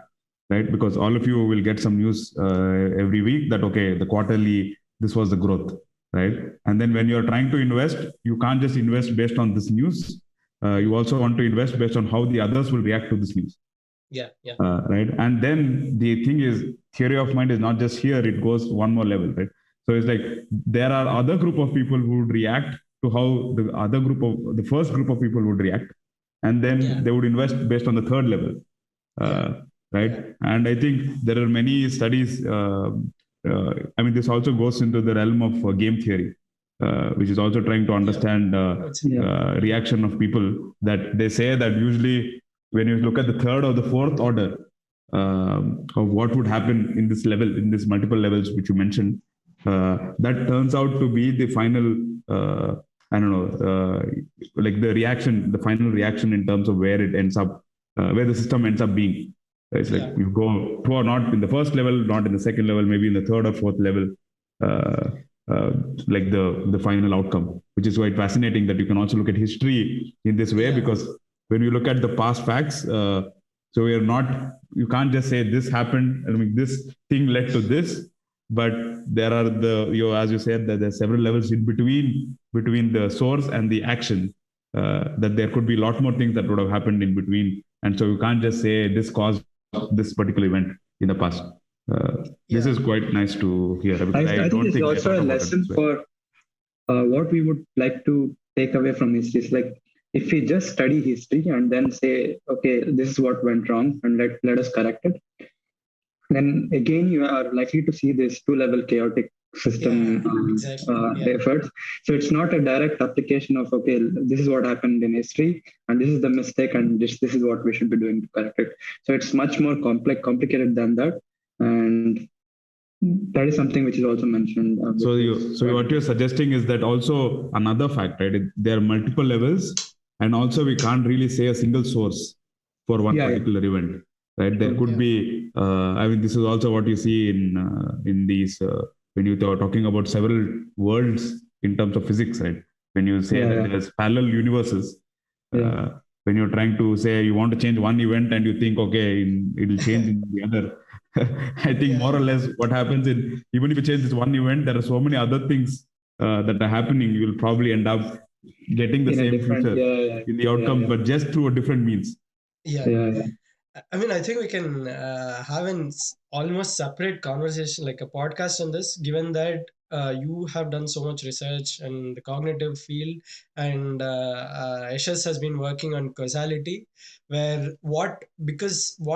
Speaker 2: right? Because all of you will get some news every week that, okay, the quarterly, this was the growth, right? And then when you're trying to invest, you can't just invest based on this news. You also want to invest based on how the others will react to this news.
Speaker 1: Yeah, yeah.
Speaker 2: Right. And then the thing is, theory of mind is not just here, it goes one more level, right? So it's like there are other group of people who would react to how the first group of people would react. And then they would invest based on the third level. Right. Yeah. And I think there are many studies. I mean, this also goes into the realm of game theory, which is also trying to understand reaction of people. That they say that usually when you look at the third or the fourth order of what would happen in this level, in this multiple levels which you mentioned, that turns out to be the final. I don't know, like the reaction, the final reaction in terms of where it ends up, where the system ends up being. It's like you go through or not in the first level, not in the second level, maybe in the third or fourth level, like the final outcome, which is quite fascinating that you can also look at history in this way, because when you look at the past facts, so we are not, you can't just say this happened, I mean, this thing led to this, but there are as you said, that there are several levels in between the source and the action, that there could be a lot more things that would have happened in between. And so you can't just say this caused this particular event in the past. This is quite nice to hear.
Speaker 3: I think it's also a lesson for what we would like to take away from history. Is like, if we just study history and then say, okay, this is what went wrong and let us correct it, then again you are likely to see this two-level chaotic system efforts. So it's not a direct application of, okay, this is what happened in history and this is the mistake and this is what we should be doing to correct it. So it's much more complicated than that. And that is something which is also mentioned.
Speaker 2: So what you're suggesting is that also another fact, right? There are multiple levels, and also we can't really say a single source for one particular event, right? There could be. I mean, this is also what you see in these when you are talking about several worlds in terms of physics, right? When you say that there's parallel universes. When you're trying to say you want to change one event and you think, okay, it'll change in the other. I think more or less what happens even if you change this one event, there are so many other things that are happening. You will probably end up getting the same future in the outcome, but just through a different means.
Speaker 1: I mean, I think we can have an almost separate conversation, like a podcast on this, given that you have done so much research in the cognitive field, and Yashas has been working on causality, where what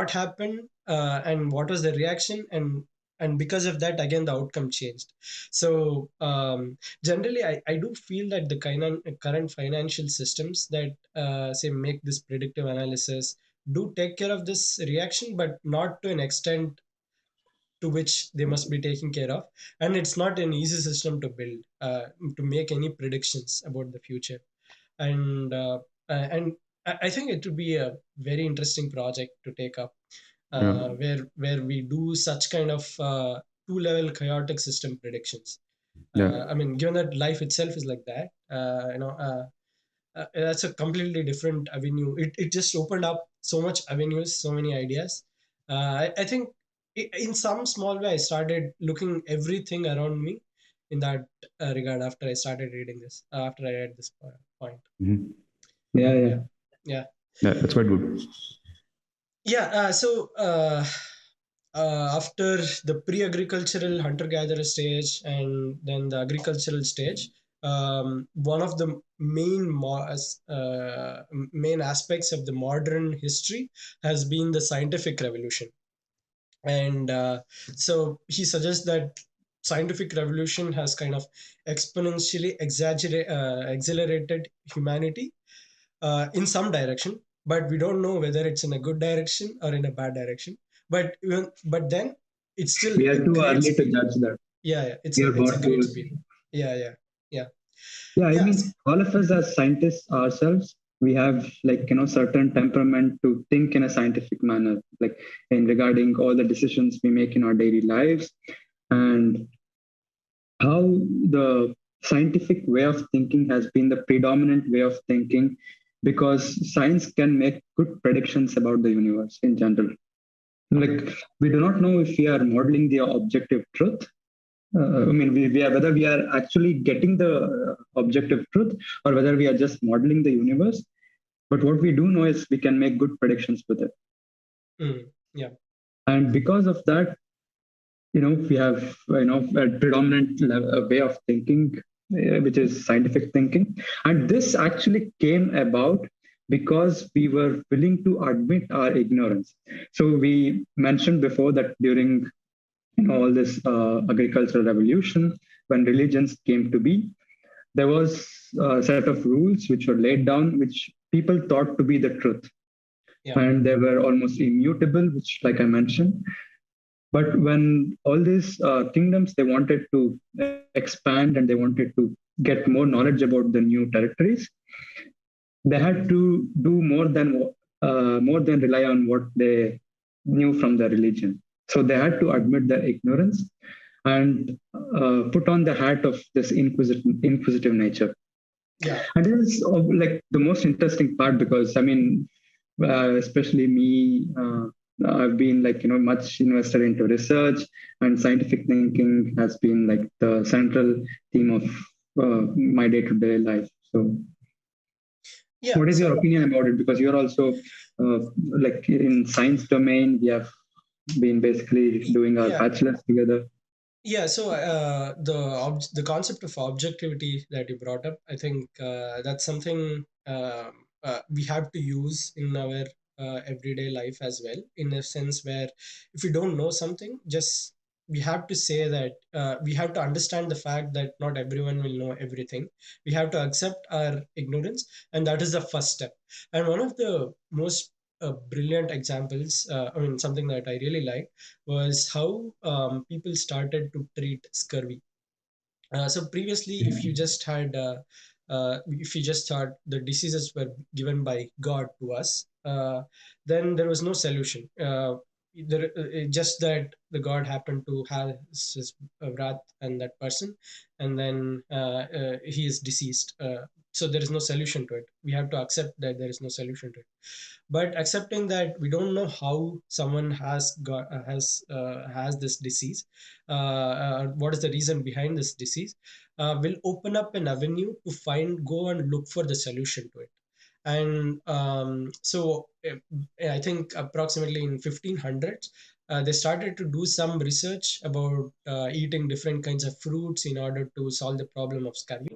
Speaker 1: happened and what was the reaction, and because of that, again, the outcome changed. So generally, I do feel that the current financial systems that say make this predictive analysis do take care of this reaction, but not to an extent to which they must be taken care of. And it's not an easy system to build, to make any predictions about the future. And I think it would be a very interesting project to take up, where we do such kind of two-level chaotic system predictions. I mean, given that life itself is like that, that's a completely different avenue. It just opened up so much avenues, so many ideas. I think in some small way, I started looking everything around me in that regard after I started reading this, after I read this point.
Speaker 2: Mm-hmm.
Speaker 1: Yeah,
Speaker 2: that's quite good.
Speaker 1: So after the pre-agricultural hunter-gatherer stage and then the agricultural stage, one of the main aspects of the modern history has been the scientific revolution. And so he suggests that scientific revolution has kind of exponentially accelerated humanity in some direction, but we don't know whether it's in a good direction or in a bad direction. But then it's still
Speaker 3: we are too early to judge that.
Speaker 1: It's a great speed.
Speaker 3: I mean, all of us as scientists ourselves, we have certain temperament to think in a scientific manner, like in regarding all the decisions we make in our daily lives, and how the scientific way of thinking has been the predominant way of thinking, because science can make good predictions about the universe in general. Like, we do not know if we are modeling the objective truth. I mean, whether we are actually getting the objective truth or whether we are just modeling the universe. But what we do know is we can make good predictions with it. And because of that, we have a predominant way of thinking, which is scientific thinking. And this actually came about because we were willing to admit our ignorance. So we mentioned before that during all this agricultural revolution, when religions came to be, there was a set of rules which were laid down, which people thought to be the truth.
Speaker 1: Yeah.
Speaker 3: And they were almost immutable, which, like I mentioned. But when all these kingdoms, they wanted to expand and they wanted to get more knowledge about the new territories, they had to do more than rely on what they knew from the religion. So they had to admit their ignorance and put on the hat of this inquisitive nature.
Speaker 1: Yeah.
Speaker 3: And this is like the most interesting part because I mean, especially me, I've been like much invested into research, and scientific thinking has been like the central theme of my day-to-day life. So
Speaker 1: Yeah.
Speaker 3: what is your
Speaker 1: So
Speaker 3: opinion about it? Because you're also like in science domain. We have been basically doing our
Speaker 1: yeah.
Speaker 3: bachelor's together.
Speaker 1: Yeah, so the concept of objectivity that you brought up, I think that's something we have to use in our everyday life as well. In a sense where if you don't know something, just we have to say that we have to understand the fact that not everyone will know everything. We have to accept our ignorance, and that is the first step. And one of the most brilliant examples, I mean, something that I really like was how people started to treat scurvy. So previously, if you just thought the diseases were given by God to us, then there was no solution. Just that the God happened to have his wrath and that person, and then he is deceased. So there is no solution to it. We have to accept that there is no solution to it. But accepting that we don't know how someone has this disease, what is the reason behind this disease, will open up an avenue to go and look for the solution to it. And I think approximately in 1500s, they started to do some research about eating different kinds of fruits in order to solve the problem of scurvy.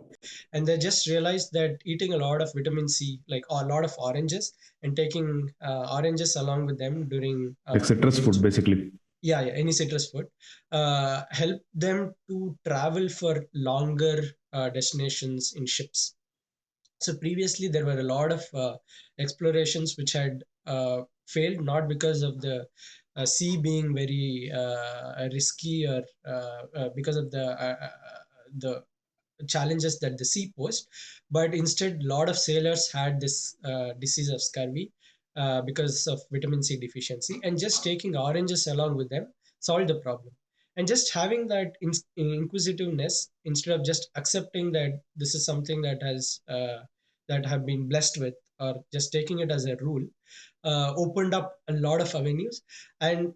Speaker 1: And they just realized that eating a lot of vitamin C, like a lot of oranges, and taking oranges along with them during
Speaker 2: Like citrus
Speaker 1: any
Speaker 2: food, basically.
Speaker 1: any citrus food, help them to travel for longer destinations in ships. So previously there were a lot of explorations which had failed, not because of the sea being very risky, or because of the challenges that the sea posed, but instead a lot of sailors had this disease of scurvy because of vitamin C deficiency, and just taking oranges along with them solved the problem. And just having that inquisitiveness, instead of just accepting that this is something that have been blessed with, or just taking it as a rule, opened up a lot of avenues. And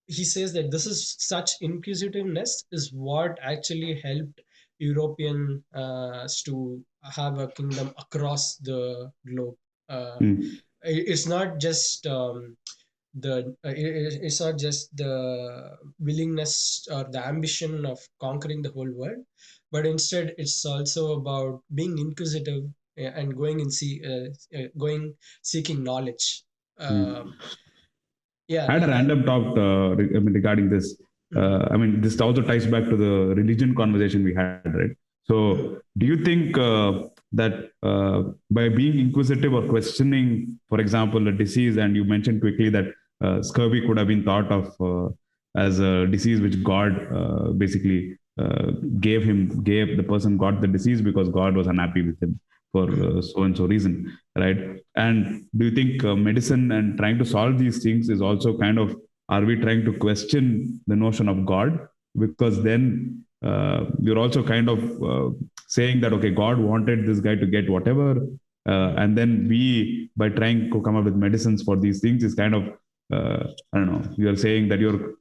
Speaker 1: he says that this is such inquisitiveness is what actually helped European to have a kingdom across the globe. Uh,
Speaker 2: Mm.
Speaker 1: it's not just it's not just the willingness or the ambition of conquering the whole world, but instead it's also about being inquisitive, and going seeking knowledge.
Speaker 2: Mm.
Speaker 1: Um, yeah.
Speaker 2: I had a random talk regarding this.
Speaker 1: Mhm.
Speaker 2: I mean, this also ties back to the religion conversation we had, right? So,
Speaker 1: Mhm.
Speaker 2: do you think that by being inquisitive or questioning, for example, a disease, and you mentioned quickly that scurvy could have been thought of as a disease which God basically gave the person got the disease because God was unhappy with him for
Speaker 1: Mhm.
Speaker 2: so and so reason, right? And do you think medicine and trying to solve these things is also kind of, are we trying to question the notion of God? Because then you're also kind of saying that, okay, God wanted this guy to get whatever.
Speaker 1: Mhm.
Speaker 2: And then we, by trying to come up with medicines for these things, is kind of, I don't know, you're saying that you're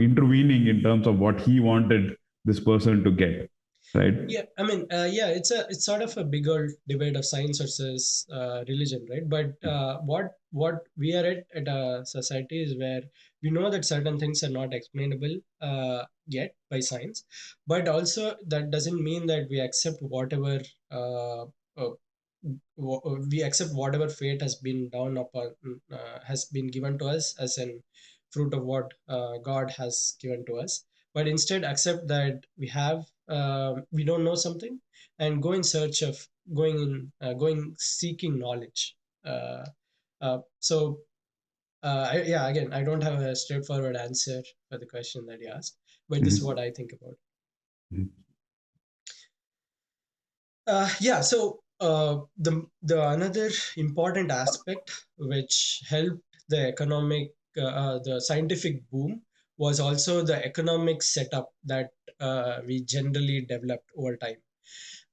Speaker 2: intervening in terms of what he wanted this person to get, right?
Speaker 1: Yeah, I mean, yeah, it's sort of a big old debate of science versus religion, right? But what we are at a society is where we know that certain things are not explainable yet by science, but also that doesn't mean that we accept whatever uh, uh, we accept whatever fate has been down upon has been given to us as an fruit of what God has given to us, but instead accept that we have we don't know something, and go in search of going seeking knowledge. So yeah, again, I don't have a straightforward answer for the question that you asked, but this is what I think about.
Speaker 2: Mhm.
Speaker 1: Yeah, so the another important aspect which helped the scientific boom was also the economic setup that we generally developed over time,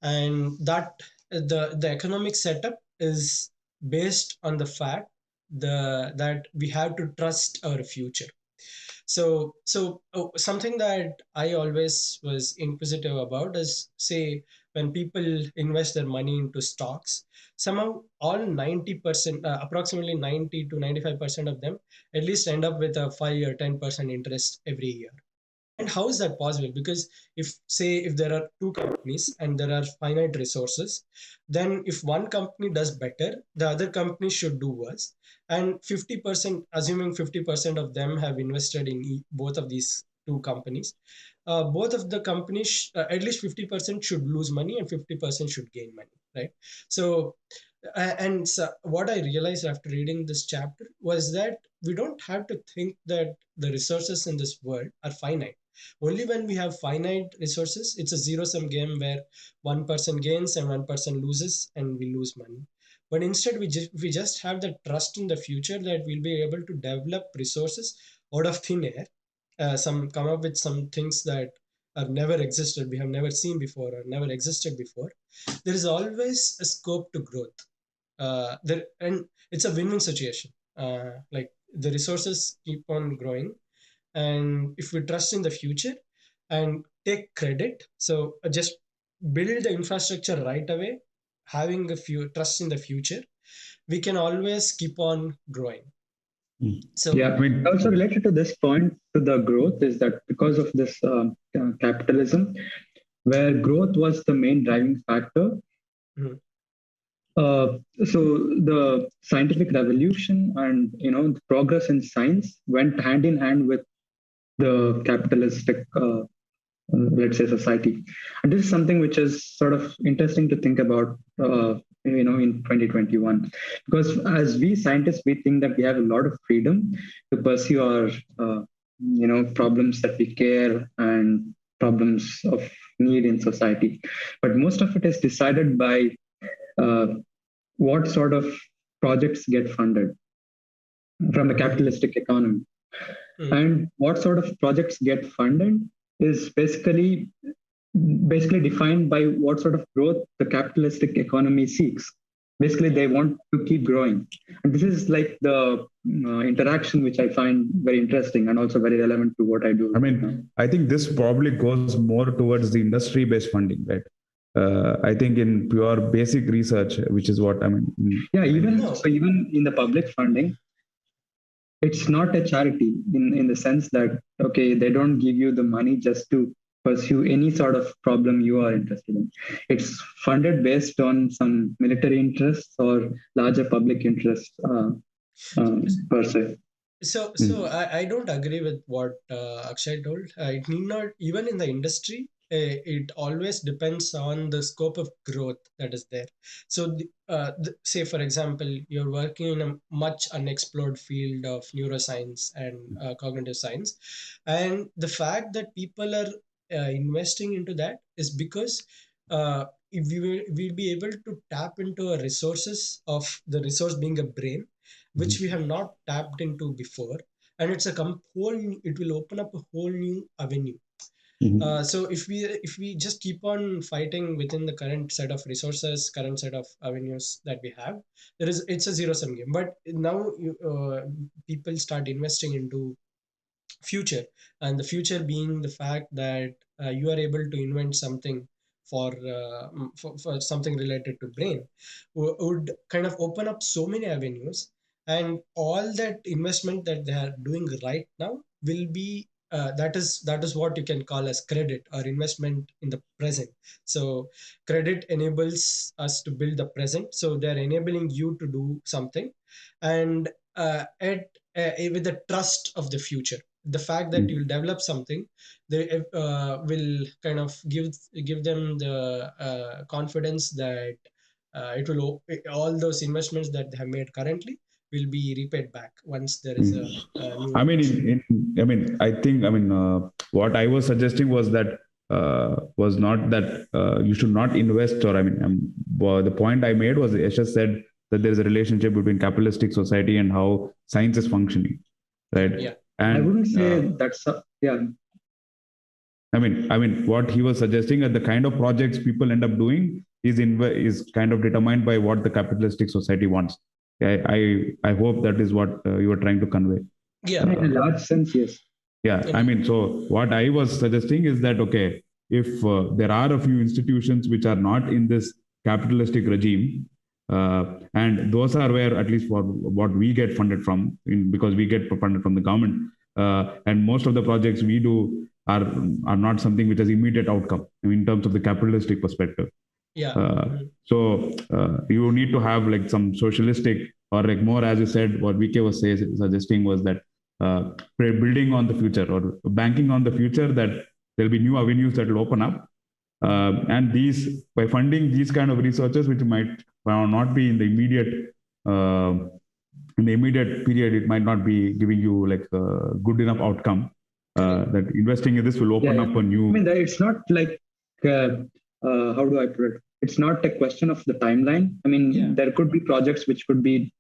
Speaker 1: and that the economic setup is based on the fact that we have to trust our future. So something that I always was inquisitive about is, say, when people invest their money into stocks, somehow all 90%, approximately 90 to 95% of them at least end up with a 5 or 10% interest every year. And how is that possible? Because if there are two companies and there are finite resources, then if one company does better, the other company should do worse. And 50%, assuming 50% of them have invested in both of these two companies, both of the companies, at least 50% should lose money and 50% should gain money, right? So, and so what I realized after reading this chapter was that we don't have to think that the resources in this world are finite. Only when we have finite resources, it's a zero sum game where one person gains and one person loses and we lose money. But instead, we just have the trust in the future that we'll be able to develop resources out of thin air, some come up with some things that have never existed, we have never seen before or never existed before. There is always a scope to growth. And it's a win-win situation. Like the resources keep on growing, and if we trust in the future and take credit, so just build the infrastructure right away, having a few trust in the future, we can always keep on growing. So
Speaker 3: Yeah, also related to this point to the growth is that because of this capitalism, where growth was the main driving factor,
Speaker 1: mhm,
Speaker 3: uh, so the scientific revolution and the progress in science went hand in hand with the capitalistic let's say society. And this is something which is sort of interesting to think about in 2021, because as we scientists we think that we have a lot of freedom to pursue our problems that we care and problems of need in society, but most of it is decided by uh, what sort of projects get funded from a
Speaker 1: mhm,
Speaker 3: capitalistic economy.
Speaker 1: mhm.
Speaker 3: And what sort of projects get funded is basically defined by what sort of growth the capitalistic economy seeks. Basically,
Speaker 1: Yeah.
Speaker 3: they want to keep growing. And this is like the interaction which I find very interesting and also very relevant to what I do.
Speaker 2: I mean, I think this probably goes more towards the industry-based funding, right? I think in pure basic research, which is what I mean.
Speaker 3: Yeah,
Speaker 1: No.
Speaker 3: even in the public funding, it's not a charity in the sense that okay, they don't give you the money just to pursue any sort of problem you are interested in. It's funded based on some military interests or larger public interests per se.
Speaker 1: So I don't agree with what Akshay told. It need not, even in the industry, it always depends on the scope of growth that is there. So, say, for example, you're working in a much unexplored field of neuroscience and cognitive science. And the fact that people are investing into that is because if we'll be able to tap into a resources of the resource being a brain, which we have not tapped into before, and it's it will open up a whole new avenue.
Speaker 2: Mhm.
Speaker 1: So if we just keep on fighting within the current set of resources, current set of avenues that we have, it's a zero sum game. But now people start investing into future, and the future being the fact that you are able to invent something for something related to brain, would kind of open up so many avenues, and all that investment that they are doing right now will be that is what you can call as credit or investment in the present. So credit enables us to build the present, so they're enabling you to do something, and with the trust of the future. the fact that you will develop something, they will kind of give them the confidence that it will all those investments that they have made currently will be repaid back once there is a new
Speaker 2: I mean,
Speaker 1: innovation.
Speaker 2: what I was suggesting was that was not that you should not invest, or the point I made was Yashas said that there is a relationship between capitalistic society and how science is functioning, right?
Speaker 1: Yeah.
Speaker 2: And
Speaker 3: I wouldn't say that's yeah.
Speaker 2: What he was suggesting that the kind of projects people end up doing is kind of determined by what the capitalistic society wants. I hope that is what you were trying to convey.
Speaker 1: Yeah.
Speaker 3: In a large sense, yes.
Speaker 2: Yeah, so what I was suggesting is that, okay, if there are a few institutions which are not in this capitalistic regime, and those are where, at least for what we get funded from, because we get funded from the government, and most of the projects we do are not something which has immediate outcome in terms of the capitalistic perspective.
Speaker 1: Yeah.
Speaker 2: So you need to have like some socialistic, or like more, as you said, what VK was suggesting was that building on the future or banking on the future, that there'll be new avenues that will open up. And these, by funding these kind of researchers, which might not be in the immediate period, it might not be giving you like a good enough outcome. That investing in this will open up a new.
Speaker 3: I mean, it's not like how do I put it? It's not a question of the timeline. I mean, there could be projects which could be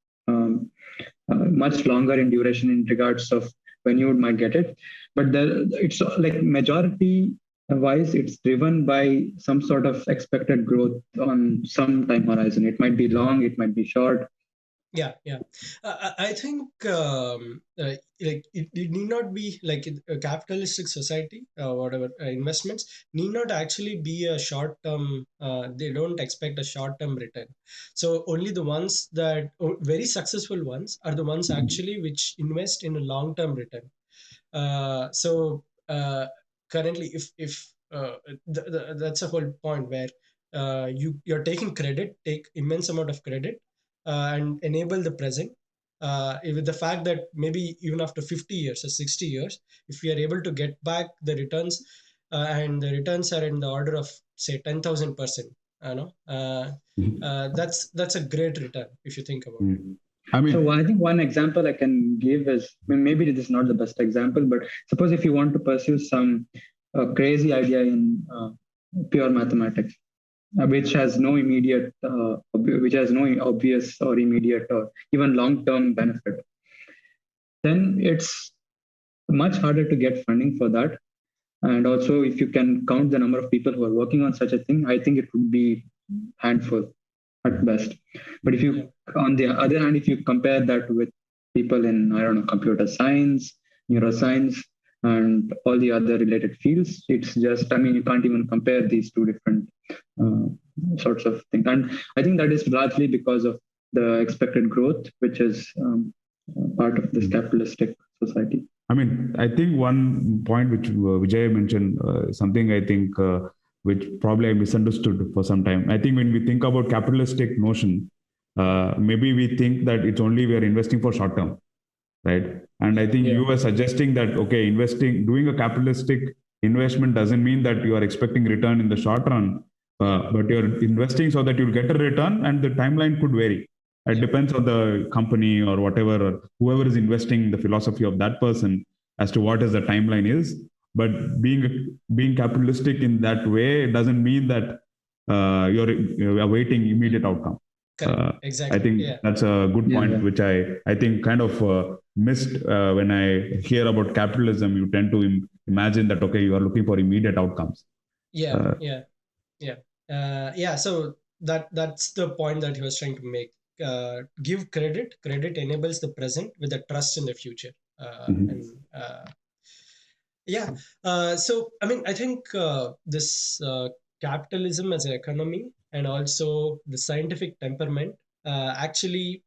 Speaker 3: much longer in duration in regards of when you might get it, but it's like majority wise, it's driven by some sort of expected growth on some time horizon. It might be long, it might be short.
Speaker 1: Yeah. I think like it need not be like a capitalistic society, whatever investments need not actually be a short term. They don't expect a short term return. So only the ones that very successful ones are the ones actually which invest in a long term return. So currently, if that's a whole point where you're taking credit, take immense amount of credit, and enable the present. With the fact that maybe even after 50 years or 60 years, if we are able to get back the returns, and the returns are in the order of say 10,000%, that's a great return if you think about it.
Speaker 3: So I think one example I can give is, maybe this is not the best example, but suppose if you want to pursue some crazy idea in pure mathematics, which has no obvious or immediate or even long-term benefit, then it's much harder to get funding for that. And also, if you can count the number of people who are working on such a thing, I think it would be handful at best. But if you, on the other hand, if you compare that with people in, I don't know, computer science, neuroscience, and all the other related fields, it's just, I mean, you can't even compare these two different sorts of things. And I think that is largely because of the expected growth, which is part of this capitalistic society.
Speaker 2: I think one point which Vijay mentioned, something I think which probably I misunderstood for some time. I think when we think about capitalistic notion, maybe we think that it's only we are investing for short term, right? And I think you were suggesting that, okay, doing a capitalistic investment doesn't mean that you are expecting return in the short run, but you're investing so that you'll get a return, and the timeline could vary. It depends on the company or whatever, or whoever is investing, the philosophy of that person as to what is the timeline is. But being capitalistic in that way doesn't mean that you're awaiting immediate outcome.
Speaker 1: Exactly.
Speaker 2: I think that's a good point, which I think kind of missed when I hear about capitalism. You tend to imagine that, okay, you are looking for immediate outcomes.
Speaker 1: So that's the point that he was trying to make. Give credit. Credit enables the present with a trust in the future. So I think this capitalism as an economy and also the scientific temperament actually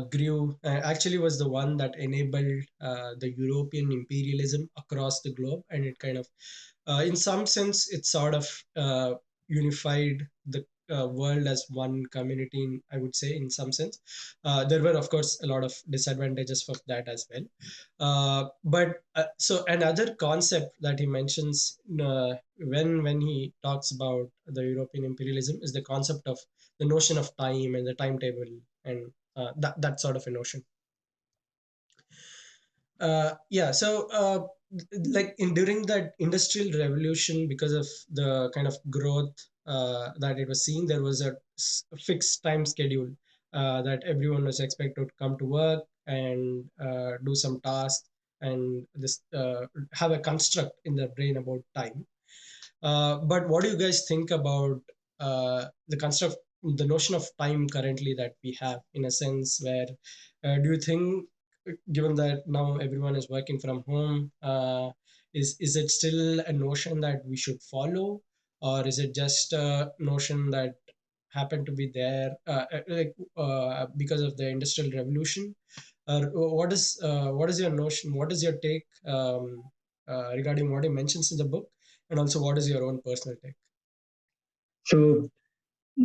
Speaker 1: grew. Actually, was the one that enabled the European imperialism across the globe, and it kind of, in some sense, it sort of unified the world as one community, I would say, in some sense. There were, of course, a lot of disadvantages of that as well. So another concept that he mentions when he talks about the European imperialism is the concept of the notion of time and the timetable, and that sort of a notion. Like during that industrial revolution, because of the kind of growth that it was seeing, there was a fixed time schedule that everyone was expected to come to work and do some tasks, and this have a construct in their brain about time. But what do you guys think about the construct, the notion of time currently that we have, in a sense where do you think, given that now everyone is working from home, is it still a notion that we should follow, or is it just a notion that happened to be there because of the industrial revolution? Or what is your notion? What is your take regarding what he mentions in the book, and also what is your own personal take?
Speaker 3: So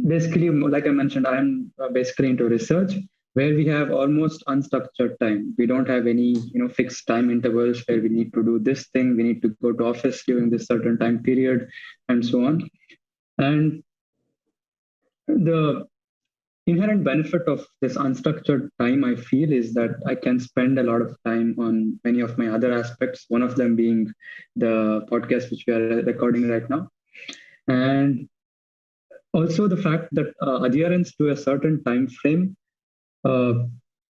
Speaker 3: basically, like I mentioned, I'm basically into research where we have almost unstructured time. We don't have any, fixed time intervals where we need to do this thing. We need to go to office during this certain time period, and so on. And the inherent benefit of this unstructured time, I feel, is that I can spend a lot of time on many of my other aspects. One of them being the podcast which we are recording right now, and also the fact that adherence to a certain time frame uh,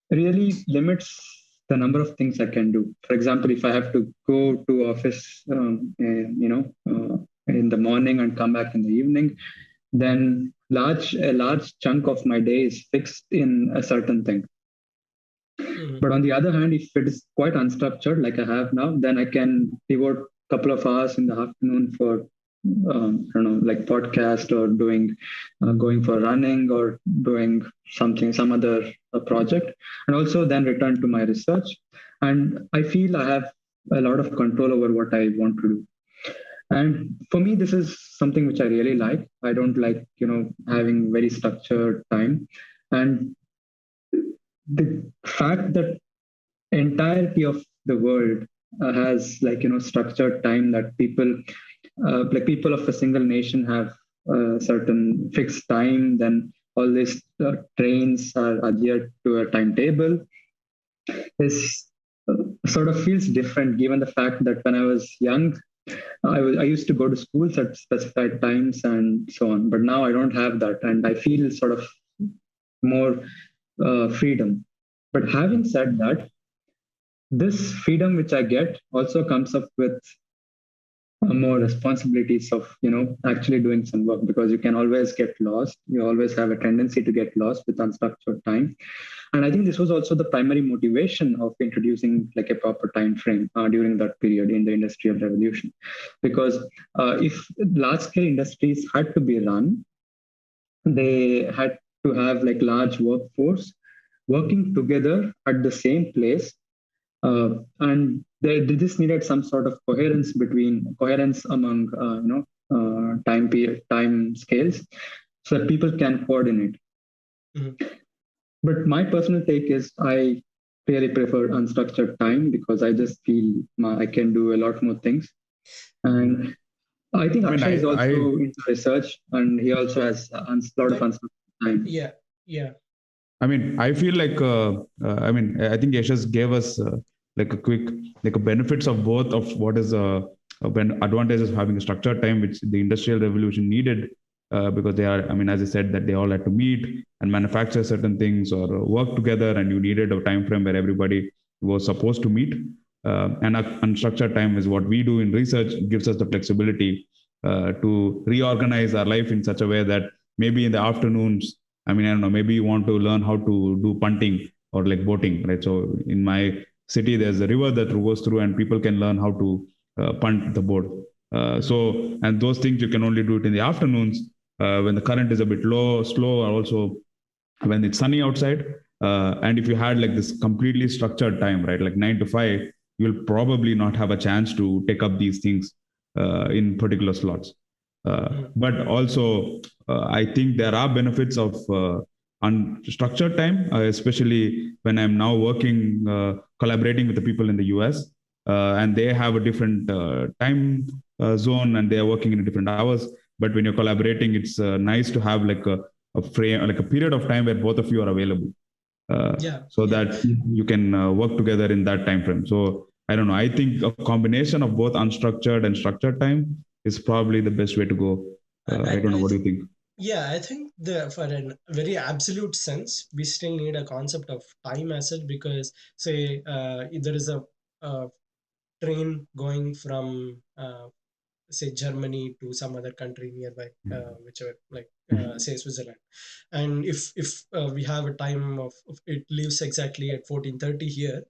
Speaker 3: really limits the number of things I can do. For example, if I have to go to office, in the morning and come back in the evening, then a large chunk of my day is fixed in a certain thing. Mm-hmm. But on the other hand, if it is quite unstructured, like I have now, then I can devote a couple of hours in the afternoon for like podcast, or going for running, or doing some other project, and also then return to my research. And I feel I have a lot of control over what I want to do. And for me, this is something which I really like. I don't like, having very structured time. And the fact that entirety of the world has structured time, that people of a single nation have a certain fixed time, then all these trains are adhered to a timetable, is sort of feels different, given the fact that when I was young, I used to go to schools at specified times and so on, but now I don't have that, and I feel sort of more freedom. But having said that, this freedom which I get also comes up with more responsibilities of actually doing some work, because you can always get lost. You always have a tendency to get lost with unstructured time. And I think this was also the primary motivation of introducing like a proper time frame during that period in the Industrial Revolution, because if large scale industries had to be run, they had to have like large workforce working together at the same place, and this needed some sort of coherence among time scales, so that people can coordinate. Mm-hmm. But my personal take is I really prefer unstructured time, because I just feel I can do a lot more things. And I think Akshay is also into research, and he also has a lot of unstructured time.
Speaker 1: Yeah.
Speaker 2: I feel like I think Yashas gave us like a quick benefits of both, of what is advantages of having a structured time, which the Industrial Revolution needed, because they are, as I said, that they all had to meet and manufacture certain things or work together, and you needed a time frame where everybody was supposed to meet. And unstructured time is what we do in research. It gives us the flexibility to reorganize our life in such a way that maybe in the afternoons, I don't know, maybe you want to learn how to do punting or like boating, right? So in my city, there's a river that goes through, and people can learn how to punt the boat. And those things you can only do it in the afternoons when the current is a bit slow, or also when it's sunny outside. And if you had like this completely structured time, right, like 9 to 5, you'll probably not have a chance to take up these things in particular slots. But also, I think there are benefits of unstructured time, especially when I'm now working, collaborating with the people in the US, and they have a different time zone and they are working in different hours. But when you're collaborating, it's nice to have like a frame, like a period of time where both of you are available, so
Speaker 1: Yeah.
Speaker 2: that you can work together in that time frame. So I don't know. I think a combination of both unstructured and structured time is probably the best way to go. I don't know. What do you think?
Speaker 1: Yeah, I think for a very absolute sense, we still need a concept of time as such, because say if there is a train going from say Germany to some other country nearby, whichever, like say Switzerland, and if we have a time of it leaves exactly at 14:30 here,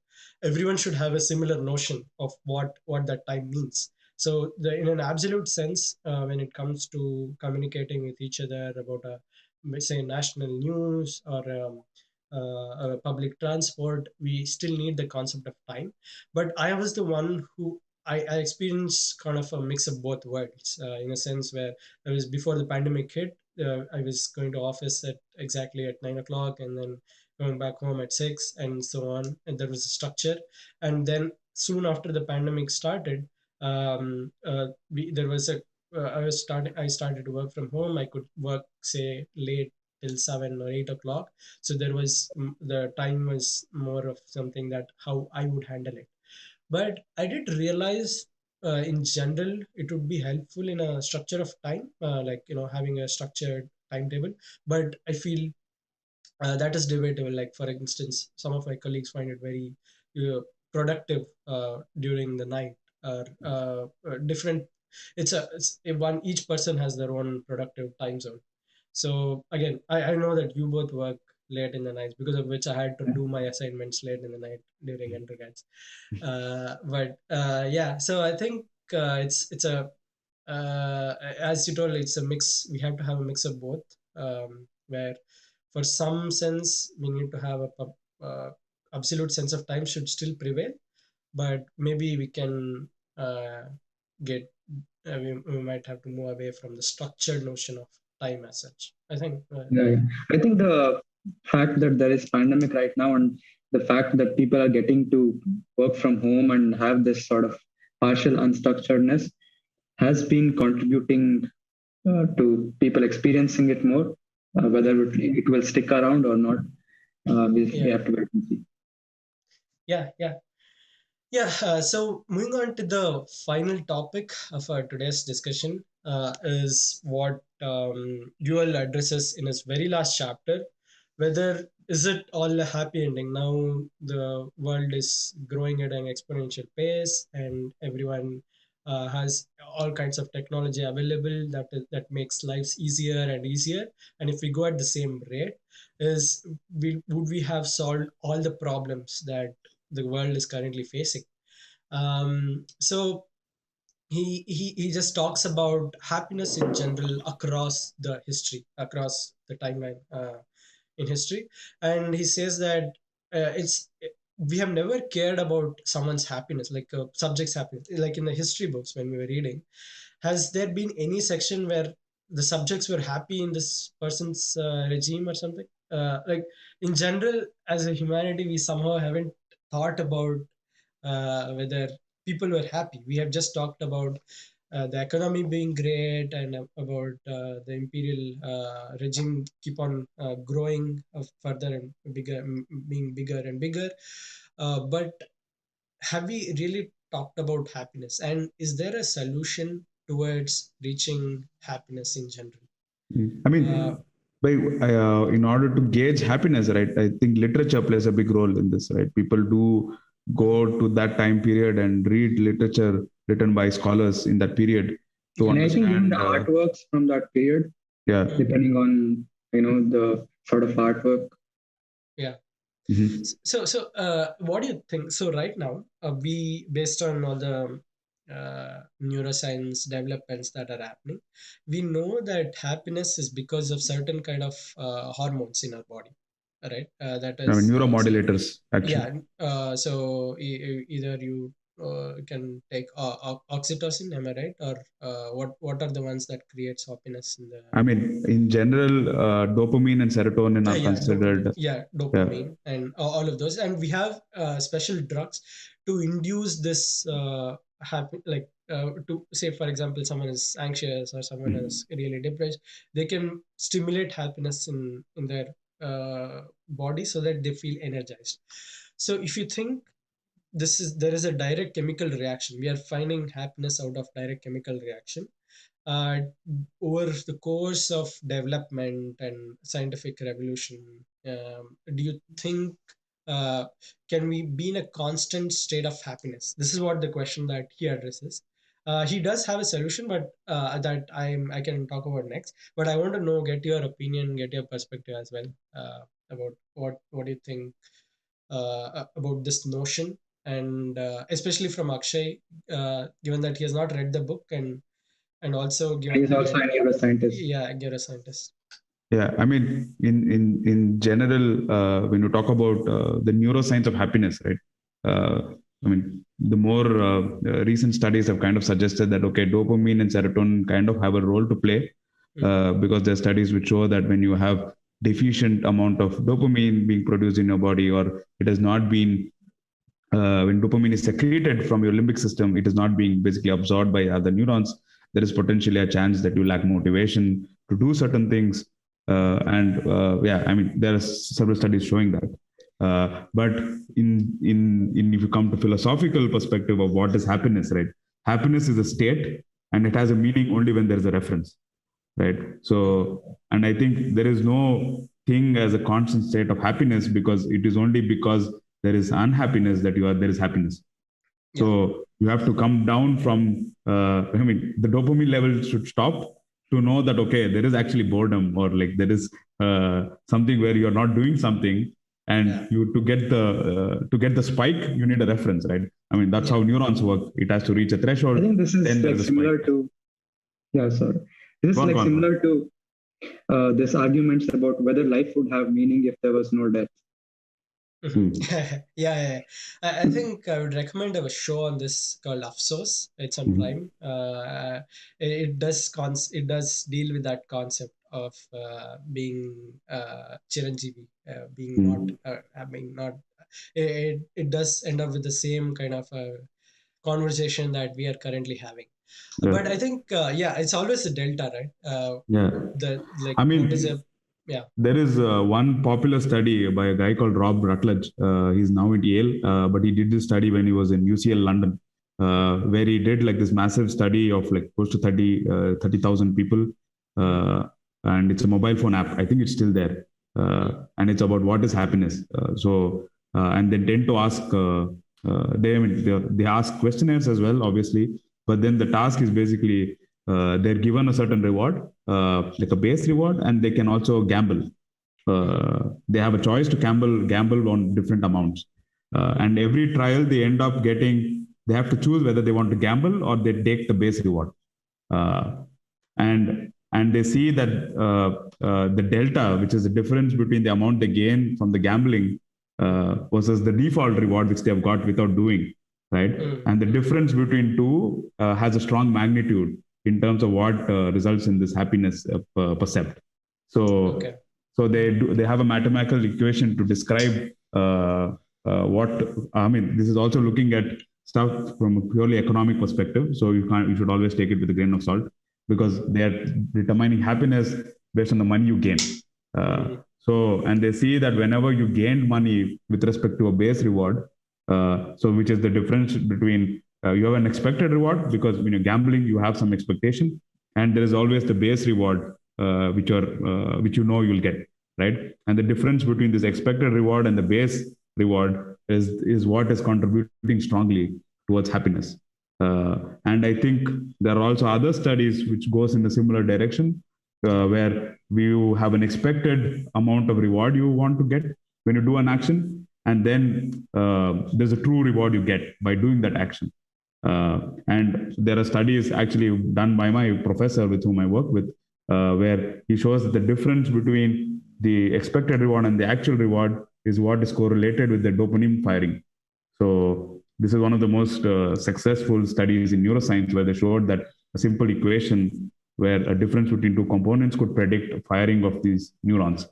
Speaker 1: everyone should have a similar notion of what that time means. So in an absolute sense, when it comes to communicating with each other about say national news or public transport, we still need the concept of time. But I was the one who I experienced kind of a mix of both worlds, in a sense where I was before the pandemic hit. I was going to office at exactly at 9 o'clock, and then going back home at 6, and so on. And there was a structure. And then soon after the pandemic started, there was a I started to work from home. I could work say late till 7 or 8 o'clock. So there was the time was more of something that how I would handle it. But I did realize, in general, it would be helpful in a structure of time, like having a structured timetable. But I feel that is debatable. Like for instance, some of my colleagues find it very productive during the night, or different. It's one each person has their own productive time zone. So again, I know that you both work late in the night, because of which I had to do my assignments late in the night during undergrads. But yeah, so I think it's a as you told, it's a mix. We have to have a mix of both, where for some sense we need to have absolute sense of time should still prevail, but maybe we can get we might have to move away from the structured notion of time as such, I think.
Speaker 3: Yeah. I think the fact that there is pandemic right now and the fact that people are getting to work from home and have this sort of partial unstructuredness has been contributing to people experiencing it more. Whether it will stick around or not, we
Speaker 1: Yeah,
Speaker 3: have to wait and see.
Speaker 1: yeah. Yeah, so moving on to the final topic of our today's discussion, is what Yuval addresses in his very last chapter. Whether is it all a happy ending? Now the world is growing at an exponential pace, and everyone has all kinds of technology available that makes lives easier and easier. And if we go at the same rate, is would we have solved all the problems that the world is currently facing? So he just talks about happiness in general across the history, across the timeline, in history. And he says that it's we have never cared about someone's happiness, like a subject's happiness, like in the history books when we were reading. Has there been any section where the subjects were happy in this person's regime or something? Like in general, as a humanity, we somehow haven't thought about whether people were happy. We have just talked about the economy being great, and about the imperial regime keep on growing further and bigger, being bigger and bigger. But have we really talked about happiness? And is there a solution towards reaching happiness in general?
Speaker 2: I mean, in order to gauge happiness, right? I think literature plays a big role in this, right? People do go to that time period and read literature written by scholars in that period to
Speaker 3: And I think even the
Speaker 2: understand.
Speaker 3: artworks from that period,
Speaker 2: Yeah.
Speaker 3: depending on the sort of artwork.
Speaker 1: Yeah.
Speaker 2: Mm-hmm.
Speaker 1: So, what do you think? So, right now, we based on all the neuroscience developments that are happening, we know that happiness is because of certain kind of hormones in our body, right? That
Speaker 2: I mean,
Speaker 1: is,
Speaker 2: neuromodulators,
Speaker 1: yeah.
Speaker 2: actually.
Speaker 1: So either you take oxytocin. Am I right? Or what are the ones that creates happiness in the?
Speaker 2: I mean, in general, dopamine and serotonin are
Speaker 1: Yeah, dopamine.
Speaker 2: considered.
Speaker 1: Yeah,
Speaker 2: Yeah.
Speaker 1: dopamine and all of those. And we have special drugs to induce this happy, like to say, for example, someone is anxious or someone is really depressed. They can stimulate happiness in their body so that they feel energized. So if you think there is a direct chemical reaction, we are finding happiness out of direct chemical reaction uh, over the course of development and scientific revolution. Do you think uh, can we be in a constant state of happiness? This is what the question that he addresses. He does have a solution, but that I can talk about next. But I want to know, get your opinion, get your perspective as well about what do you think about this notion, and especially from Akshay, given that he has not read the book and also
Speaker 3: He
Speaker 1: given
Speaker 3: is
Speaker 1: that
Speaker 3: also a neuroscientist.
Speaker 1: yeah, neuroscientist.
Speaker 2: Yeah, I mean, in general, when you talk about the neuroscience of happiness, right? I mean, the more recent studies have kind of suggested that okay, dopamine and serotonin kind of have a role to play because there are studies which show that when you have deficient amount of dopamine being produced in your body, or it has not been when dopamine is secreted from your limbic system, it is not being basically absorbed by other neurons. There is potentially a chance that you lack motivation to do certain things. Yeah, I mean, there are several studies showing that. But in if you come to philosophical perspective of what is happiness, right? Happiness is a state, and it has a meaning only when there is a reference, right? So, and I think there is no thing as a constant state of happiness because it is only because there is unhappiness that there is happiness.
Speaker 1: Yeah.
Speaker 2: So you have to come down from, I mean, the dopamine level should stop to know that, okay, there is actually boredom or like there is something where you're not doing something and you to get the spike, you need a reference, right? I mean, that's how neurons work. It has to reach a threshold.
Speaker 3: I think this is
Speaker 2: then
Speaker 3: like similar to, yeah, sorry. This is like similar to this arguments about whether life would have meaning if there was no death.
Speaker 1: Yeah. I think I would recommend a show on this called Afsos. It's on Prime. It does deal with that concept of being Chiranjeevi, being not having not. It does end up with the same kind of conversation that we are currently having. But I think it's always a delta, right?
Speaker 2: I mean,
Speaker 1: what is a
Speaker 2: there is one popular study by a guy called Rob Rutledge. He's now at Yale, but he did this study when he was in UCL London, where he did like this massive study of like close to 30,000 people. And it's a mobile phone app. I think it's still there. And it's about what is happiness. And they tend to ask, they ask questionnaires as well, obviously. But then the task is basically they're given a certain reward, like a base reward, and they can also gamble. They have a choice to gamble on different amounts. And every trial they end up getting, they have to choose whether they want to gamble or they take the base reward. And they see that the delta, which is the difference between the amount they gain from the gambling versus the default reward which they have got without doing, right? And the difference between two has a strong magnitude in terms of what results in this happiness percept. So they have a mathematical equation to describe what I mean. This is also looking at stuff from a purely economic perspective. So you should always take it with a grain of salt because they are determining happiness based on the money you gain. And they see that whenever you gain money with respect to a base reward, which is the difference between you have an expected reward because when you're gambling, you have some expectation, and there is always the base reward which you know you'll get, right? And the difference between this expected reward and the base reward is what is contributing strongly towards happiness. And I think there are also other studies which goes in a similar direction, where you have an expected amount of reward you want to get when you do an action, and then there's a true reward you get by doing that action. And there are studies actually done by my professor with whom I work with, where he shows that the difference between the expected reward and the actual reward is what is correlated with the dopamine firing. So this is one of the most successful studies in neuroscience, where they showed that a simple equation where a difference between two components could predict firing of these neurons.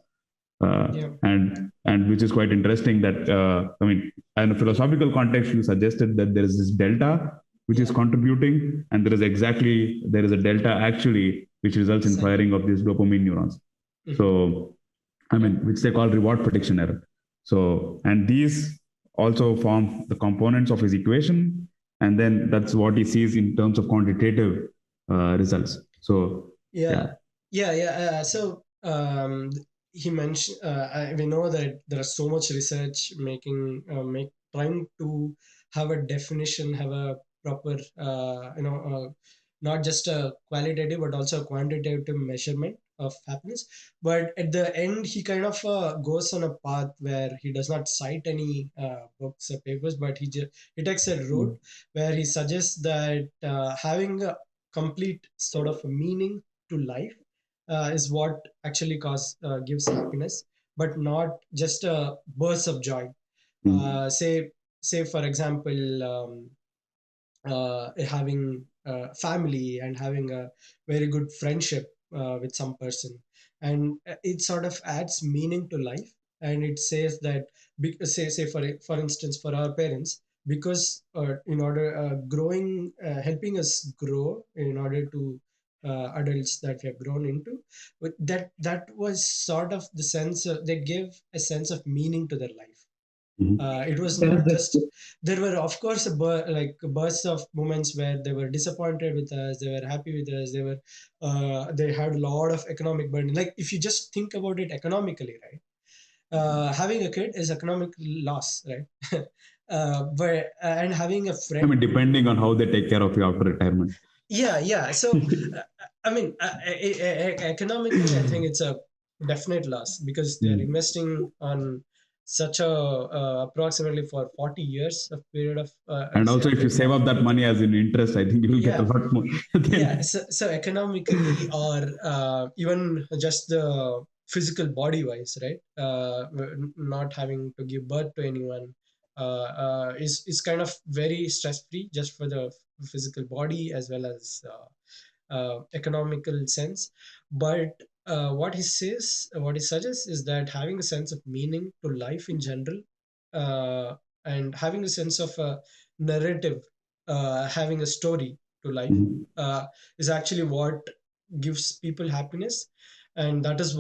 Speaker 2: And which is quite interesting that, in a philosophical context, you suggested that there is this delta which is contributing, and there is a delta actually which results in firing of these dopamine neurons. So, which they call reward prediction error. So, and these also form the components of his equation, and then that's what he sees in terms of quantitative results. So,
Speaker 1: So, he mentioned, we know that there is so much research trying to have a definition, have a proper, not just a qualitative but also a quantitative measurement of happiness. But at the end, he kind of goes on a path where he does not cite any books or papers, but he takes a route where he suggests that having a complete sort of a meaning to life is what actually gives happiness, but not just a burst of joy. Say for example, having a family and having a very good friendship with some person, and it sort of adds meaning to life. And it says that, say for instance, for our parents, because in order helping us grow in order to adults that we have grown into, but that was sort of the sense they gave a sense of meaning to their life. It was not just, there were of course bursts of moments where they were disappointed with us, they were happy with us, they had a lot of economic burden. Like if you just think about it economically, right? Having a kid is economic loss, right? And having a friend,
Speaker 2: depending on how they take care of you after retirement.
Speaker 1: So economically, I think it's a definite loss, because they're investing on such a approximately for 40 years of period of
Speaker 2: and also if you save up that money as in interest, I think you will get a lot more.
Speaker 1: So economically, or even just the physical body wise, right? Not having to give birth to anyone is kind of very stress free, just for the physical body as well as economical sense. But what he suggests is that having a sense of meaning to life in general, and having a sense of a narrative, having a story to life, is actually what gives people happiness. And that is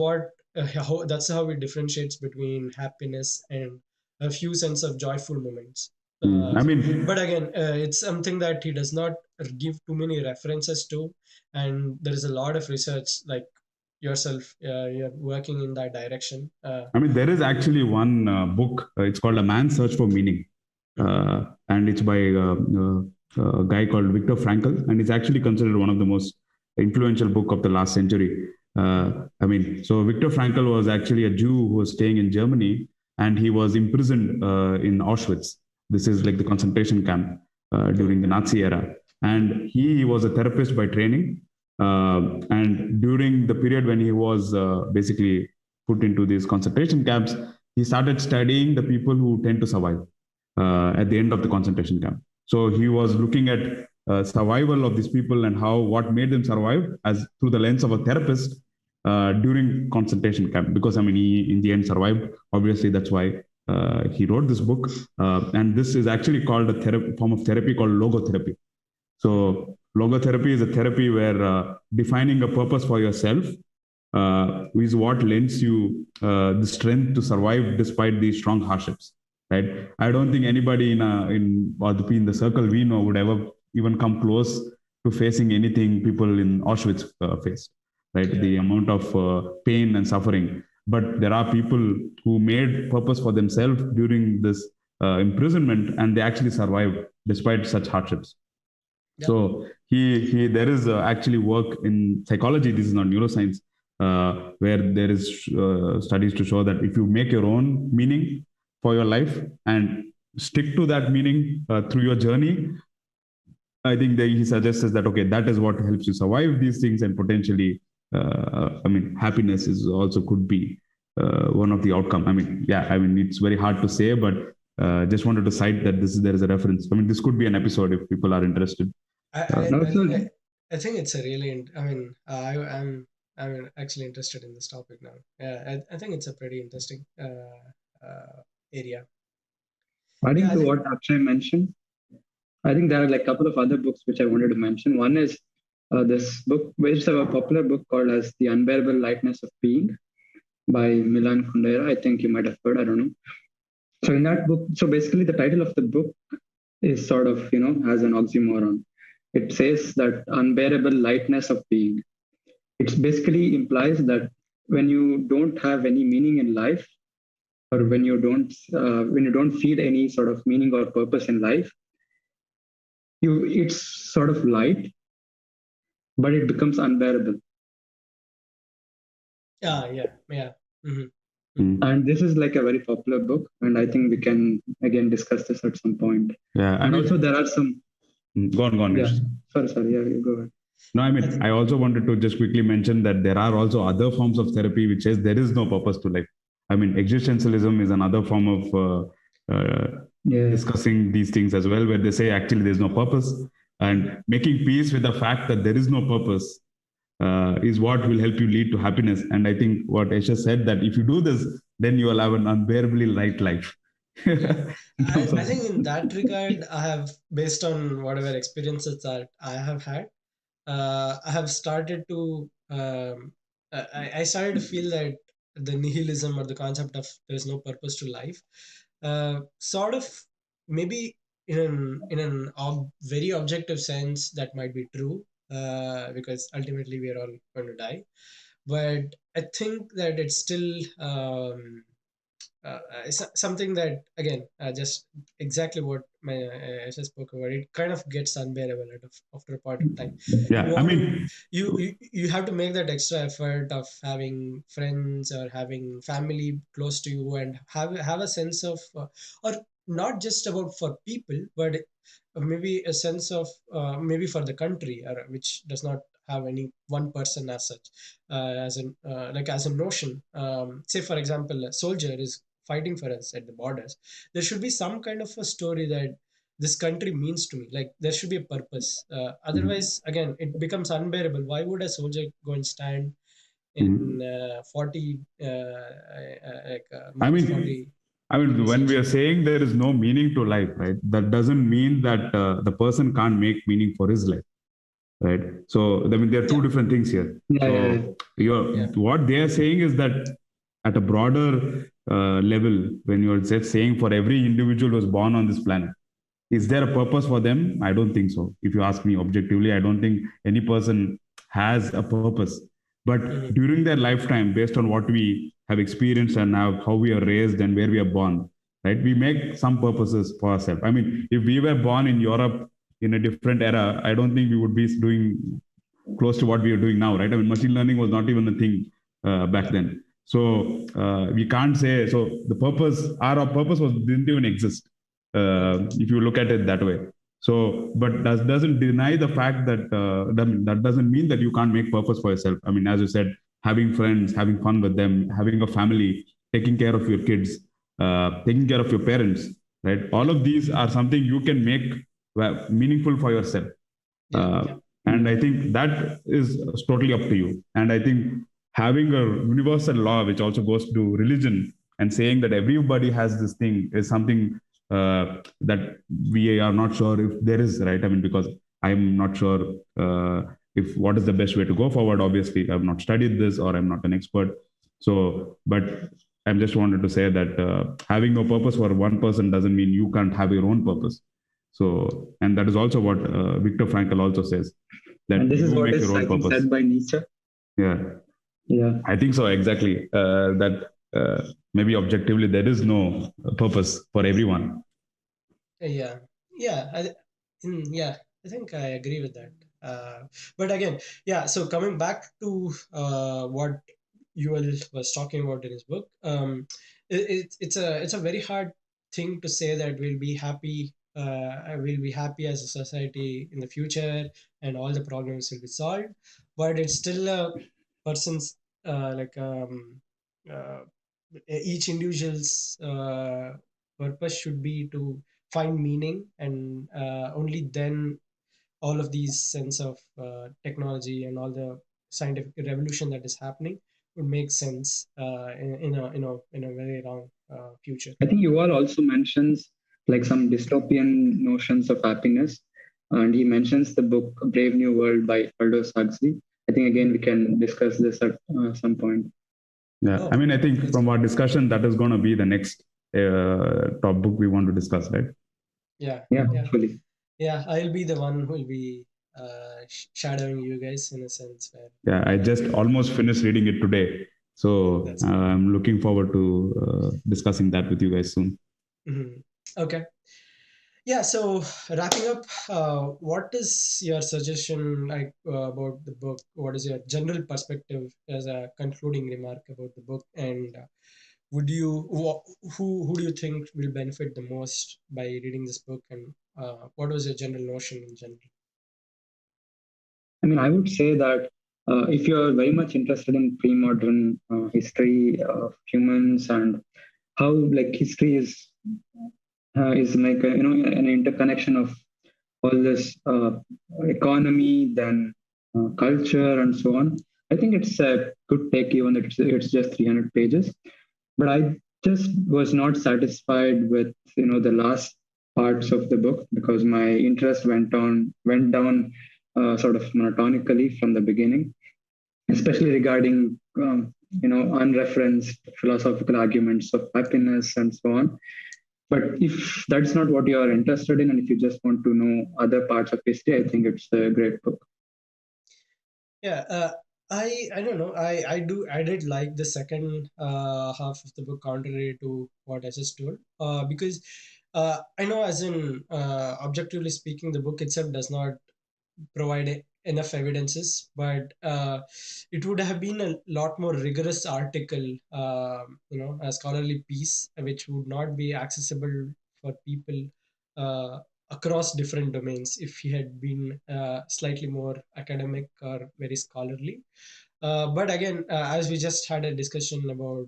Speaker 1: that's how it differentiates between happiness and a few sense of joyful moments. But again, it's something that he does not give too many references to, and there is a lot of research, like yourself, you're working in that direction.
Speaker 2: There is actually one book, it's called A Man's Search for Meaning, and it's by a guy called Viktor Frankl, and it's actually considered one of the most influential book of the last century. So Viktor Frankl was actually a Jew who was staying in Germany, and he was imprisoned in Auschwitz. This is like the concentration camp during the Nazi era. And he was a therapist by training. And during the period when he was basically put into these concentration camps, he started studying the people who tend to survive at the end of the concentration camp. So he was looking at survival of these people and what made them survive as through the lens of a therapist during concentration camp. Because he in the end survived. Obviously, that's why he wrote this book. And this is actually called a form of therapy called logotherapy. So logotherapy is a therapy where defining a purpose for yourself is what lends you the strength to survive despite these strong hardships. Right? I don't think anybody in the circle we know would ever even come close to facing anything people in Auschwitz faced. Right? Yeah. The amount of pain and suffering. But there are people who made purpose for themselves during this imprisonment, and they actually survived despite such hardships. Yeah. So there is actually work in psychology. This is not neuroscience, where there is studies to show that if you make your own meaning for your life and stick to that meaning through your journey, I think he suggests that, okay, that is what helps you survive these things, and potentially, happiness is also could be one of the outcome. It's very hard to say, but Just wanted to cite that there is a reference. I mean, this could be an episode if people are interested.
Speaker 1: I, I
Speaker 3: Also,
Speaker 1: think I think it's a really I mean I'm actually interested in this topic now. Yeah, I think it's a pretty interesting area.
Speaker 3: adding
Speaker 1: Yeah, I
Speaker 3: to
Speaker 1: think
Speaker 3: what Akshay mentioned, I think there are like a couple of other books which I wanted to mention. One is this book, which is a popular book called as The Unbearable Lightness of Being by Milan Kundera. I think you might have heard, I don't know. So in that book, so basically the title of the book is sort of, has an oxymoron. It says that unbearable lightness of being. It basically implies that when you don't have any meaning in life, or when you don't feel any sort of meaning or purpose in life, it's sort of light, but it becomes unbearable.
Speaker 1: yeah. Hmm.
Speaker 3: And this is like a very popular book, and I think we can again discuss this at some point.
Speaker 2: Yeah, I
Speaker 3: And
Speaker 2: mean,
Speaker 3: also there are some,
Speaker 2: go on,
Speaker 3: yeah.
Speaker 2: Yashas.
Speaker 3: Sorry, yeah, you go ahead.
Speaker 2: No, I
Speaker 1: I
Speaker 2: mean,
Speaker 1: think
Speaker 2: I also wanted to just quickly mention that there are also other forms of therapy which says there is no purpose to life. I mean, existentialism is another form of
Speaker 3: Yeah,
Speaker 2: discussing these things as well, where they say actually there's no purpose,
Speaker 1: mhm.
Speaker 2: and making peace with the fact that there is no purpose is what will help you lead to happiness. And I think what Esha said, that if you do this, then you will have an unbearably light life.
Speaker 1: Yeah,
Speaker 2: In terms
Speaker 1: I
Speaker 2: of,
Speaker 1: think in that regard, I have, based on whatever experiences that I have had, I have started to I started to feel that the nihilism or the concept of there's no purpose to life, sort of maybe in an very objective sense that might be true, because ultimately we are all going to die. But I think that it's still something that again just exactly what my Asha spoke about. It kind of gets unbearable after a point of time. You
Speaker 2: yeah, I
Speaker 1: want to
Speaker 2: mean,
Speaker 1: you have to make that extra effort of having friends or having family close to you, and have a sense of or not just about for people, but maybe a sense of maybe for the country, or which does not have any one person as such, as an like as a notion. Say for example, a soldier is fighting for us at the borders. There should be some kind of a story that this country means to me. Like there should be a purpose.
Speaker 2: mhm,
Speaker 1: Otherwise, again, it becomes unbearable. Why would a soldier go and stand in
Speaker 2: mhm.
Speaker 1: 40
Speaker 2: I
Speaker 1: minus
Speaker 2: mean,
Speaker 1: 40
Speaker 2: I mean,
Speaker 1: degrees
Speaker 2: when we are
Speaker 1: Celsius?
Speaker 2: saying there is no meaning to life, right? That doesn't mean that the person can't make meaning for his life, right? So, I mean, there are two
Speaker 1: Yeah,
Speaker 2: different things here.
Speaker 3: yeah.
Speaker 2: So, you're
Speaker 1: yeah,
Speaker 2: what they are saying is that at a broader level, when you're just saying for every individual who was born on this planet, is there a purpose for them? I don't think so. If you ask me objectively, I don't think any person has a purpose. But
Speaker 1: hmm,
Speaker 2: during their lifetime, based on what we have experienced and how we are raised and where we are born, right, we make some purposes for ourselves. I mean, if we were born in Europe in a different era, I don't think we would be doing close to what we are doing now, right? I mean, machine learning was not even a thing back
Speaker 1: yeah,
Speaker 2: then. So we can't say so. The purpose, our purpose was didn't even exist
Speaker 1: hmm,
Speaker 2: if you look at it that way. So, but that doesn't deny the fact that that doesn't mean that you can't make purpose for yourself. I mean, as you said, having friends, having fun with them, having a family, taking care of your kids, taking care of your parents, right? All
Speaker 1: yeah,
Speaker 2: of these are something you can make meaningful for yourself.
Speaker 1: yeah,
Speaker 2: And I
Speaker 3: Yeah.
Speaker 2: think that is totally up to you. And I think having a universal law, which also goes to religion, and saying that everybody has this thing is something that we are not sure if there is, right? I mean, because I'm not sure if what is the best way to go forward. Obviously, I've not studied this or I'm not an expert. So, but I just wanted to say that having no purpose for one person doesn't mean you can't have your own purpose. So, and that is also what Viktor Frankl also says,
Speaker 3: And
Speaker 2: that
Speaker 3: this is
Speaker 2: you
Speaker 3: what
Speaker 2: make
Speaker 3: is,
Speaker 2: your
Speaker 3: I
Speaker 2: own
Speaker 3: think,
Speaker 2: purpose.
Speaker 3: said by Nietzsche.
Speaker 2: Yeah,
Speaker 3: Yeah.
Speaker 2: I think so. Exactly. That maybe objectively there is no purpose for everyone.
Speaker 1: yeah, yeah. Yeah, I think I agree with that. But again, yeah. So coming back to what Yuval was talking about in his book, it's a very hard thing to say that we'll be happy. We'll be happy as a society in the future, and all the problems will be solved. But it's still a person's uh, each individual's purpose should be to find meaning, and only then all of these sense of technology and all the scientific revolution that is happening would make sense in a very long future.
Speaker 3: I think Yuval also mentions like some dystopian notions of happiness, and he mentions the book Brave New World by Aldous Huxley. I think again we can discuss this at some point.
Speaker 2: Yeah,
Speaker 1: Oh,
Speaker 2: I mean, I think
Speaker 1: that's
Speaker 2: from
Speaker 1: good.
Speaker 2: our discussion, that is going to be the next top book we want to discuss, right?
Speaker 1: Yeah,
Speaker 3: Yeah,
Speaker 1: yeah,
Speaker 3: hopefully.
Speaker 1: yeah. I'll be the one who will be shadowing you guys in a sense where
Speaker 2: Yeah, I just almost finished reading it today. So
Speaker 1: that's good.
Speaker 2: I'm looking forward to discussing that with you guys soon.
Speaker 1: Mhm. Okay. Yeah, so wrapping up, what is your suggestion like about the book? What is your general perspective as a concluding remark about the book? And would you who do you think will benefit the most by reading this book? And what was your general notion in general?
Speaker 3: I mean, I would say that if you're very much interested in pre-modern history of humans and how like history is like an interconnection of all this economy, then culture, and so on. I think it's a good take, even if it's just 300 pages. But I just was not satisfied with the last parts of the book because my interest went down sort of monotonically from the beginning, especially regarding unreferenced philosophical arguments of happiness and so on. But if that's not what you are interested in, and if you just want to know other parts of history, I think it's a great book.
Speaker 1: Yeah, I don't know. I did like the second half of the book, contrary to what I just told. Because I know, as in objectively speaking, the book itself does not provide enough evidences, but it would have been a lot more rigorous article, a scholarly piece, which would not be accessible for people uh, across different domains if he had been slightly more academic or very scholarly. But again, as we just had a discussion about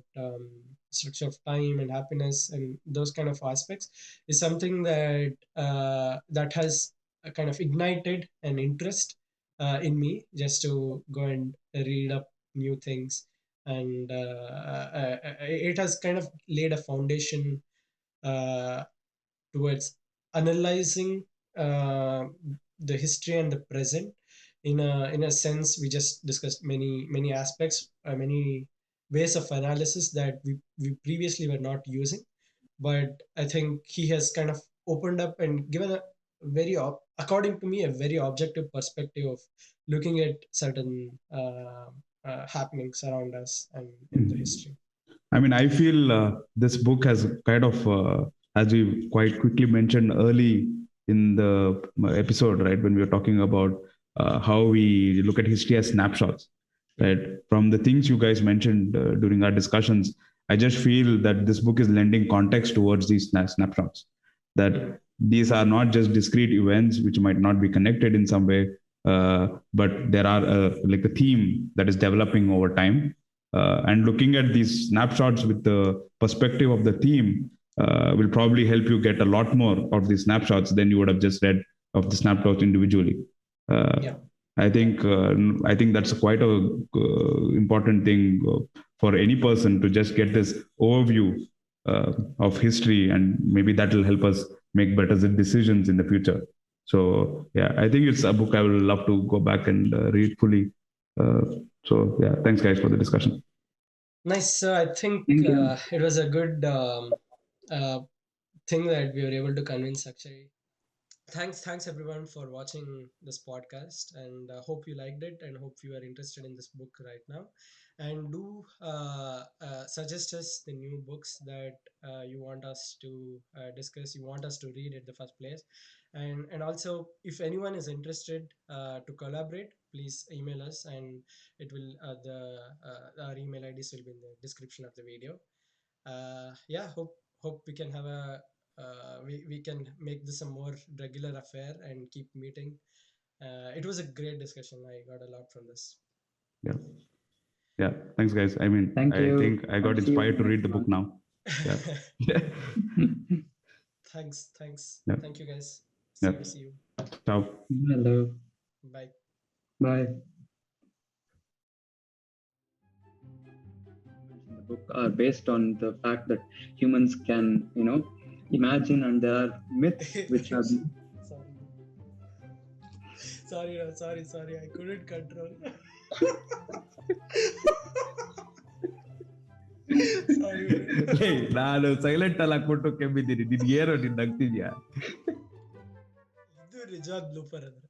Speaker 1: structure of time and happiness and those kind of aspects, is something that has kind of ignited an interest in me just to go and read up new things, and it has kind of laid a foundation uh, towards analyzing uh, the history and the present in a sense. We just discussed many aspects, many ways of analysis that we previously were not using, but I think he has kind of opened up and given a according to me, a very objective perspective of looking at certain happenings around us and in the
Speaker 2: Mhm.
Speaker 1: history.
Speaker 2: I mean, I feel this book has kind of, as we quite quickly mentioned early in the episode, right, when we were talking about how we look at history as snapshots, right? From the things you guys mentioned during our discussions, I just feel that this book is lending context towards these snapshots,
Speaker 1: Mhm.
Speaker 2: that these are not just discrete events which might not be connected in some way, but there are like a theme that is developing over time, and looking at these snapshots with the perspective of the theme will probably help you get a lot more of these snapshots than you would have just read of the snapshots individually. Uh,
Speaker 1: Yeah.
Speaker 2: I think that's quite a important thing for any person to just get this overview of history, and maybe that will help us make better decisions in the future. So yeah, I think it's a book I will love to go back and read fully. Uh, so yeah, thanks guys for the discussion.
Speaker 1: Nice. So I think
Speaker 3: Thank you.
Speaker 1: it was a good uh, thing that we were able to convince Akshay. Thanks everyone for watching this podcast, and hope you liked it, and hope you are interested in this book right now. And do suggest us the new books that you want us to discuss, you want us to read at the first place. And also, if anyone is interested to collaborate, please email us, and it will the our email IDs will be in the description of the video. Yeah, hope we can have a we can make this a more regular affair and keep meeting. It was a great discussion. I got a lot from this.
Speaker 2: Yeah, yeah. Thanks, guys. I mean,
Speaker 3: Thank
Speaker 2: I
Speaker 3: you.
Speaker 2: think I got
Speaker 3: And see you
Speaker 2: inspired to read
Speaker 3: next
Speaker 2: the book
Speaker 3: month.
Speaker 2: now. Yeah.
Speaker 1: Thanks.
Speaker 2: Yeah.
Speaker 1: Thank you, guys.
Speaker 2: Yeah.
Speaker 1: See you.
Speaker 2: Ciao.
Speaker 3: Hello.
Speaker 1: Bye.
Speaker 3: Bye. In the book are based on the fact that humans can, imagine, and there are myths which are.
Speaker 1: Sorry. I couldn't control. Sorry, bro.
Speaker 2: ನಾನು silent ಅಲ್ಲಿ ಹಾಕ್ಬಿಟ್ಟು ಕೆಮ್ಮಿದ್ದೀನಿ. ನಿನ್ಗೆ ಏನೋ ನಿನ್ ನಗ್ತಿದ್ಯಾ?
Speaker 1: ಇದು ನಿಜವಾದ ಬ್ಲೂಪರ್ ಅಂದ್ರೆ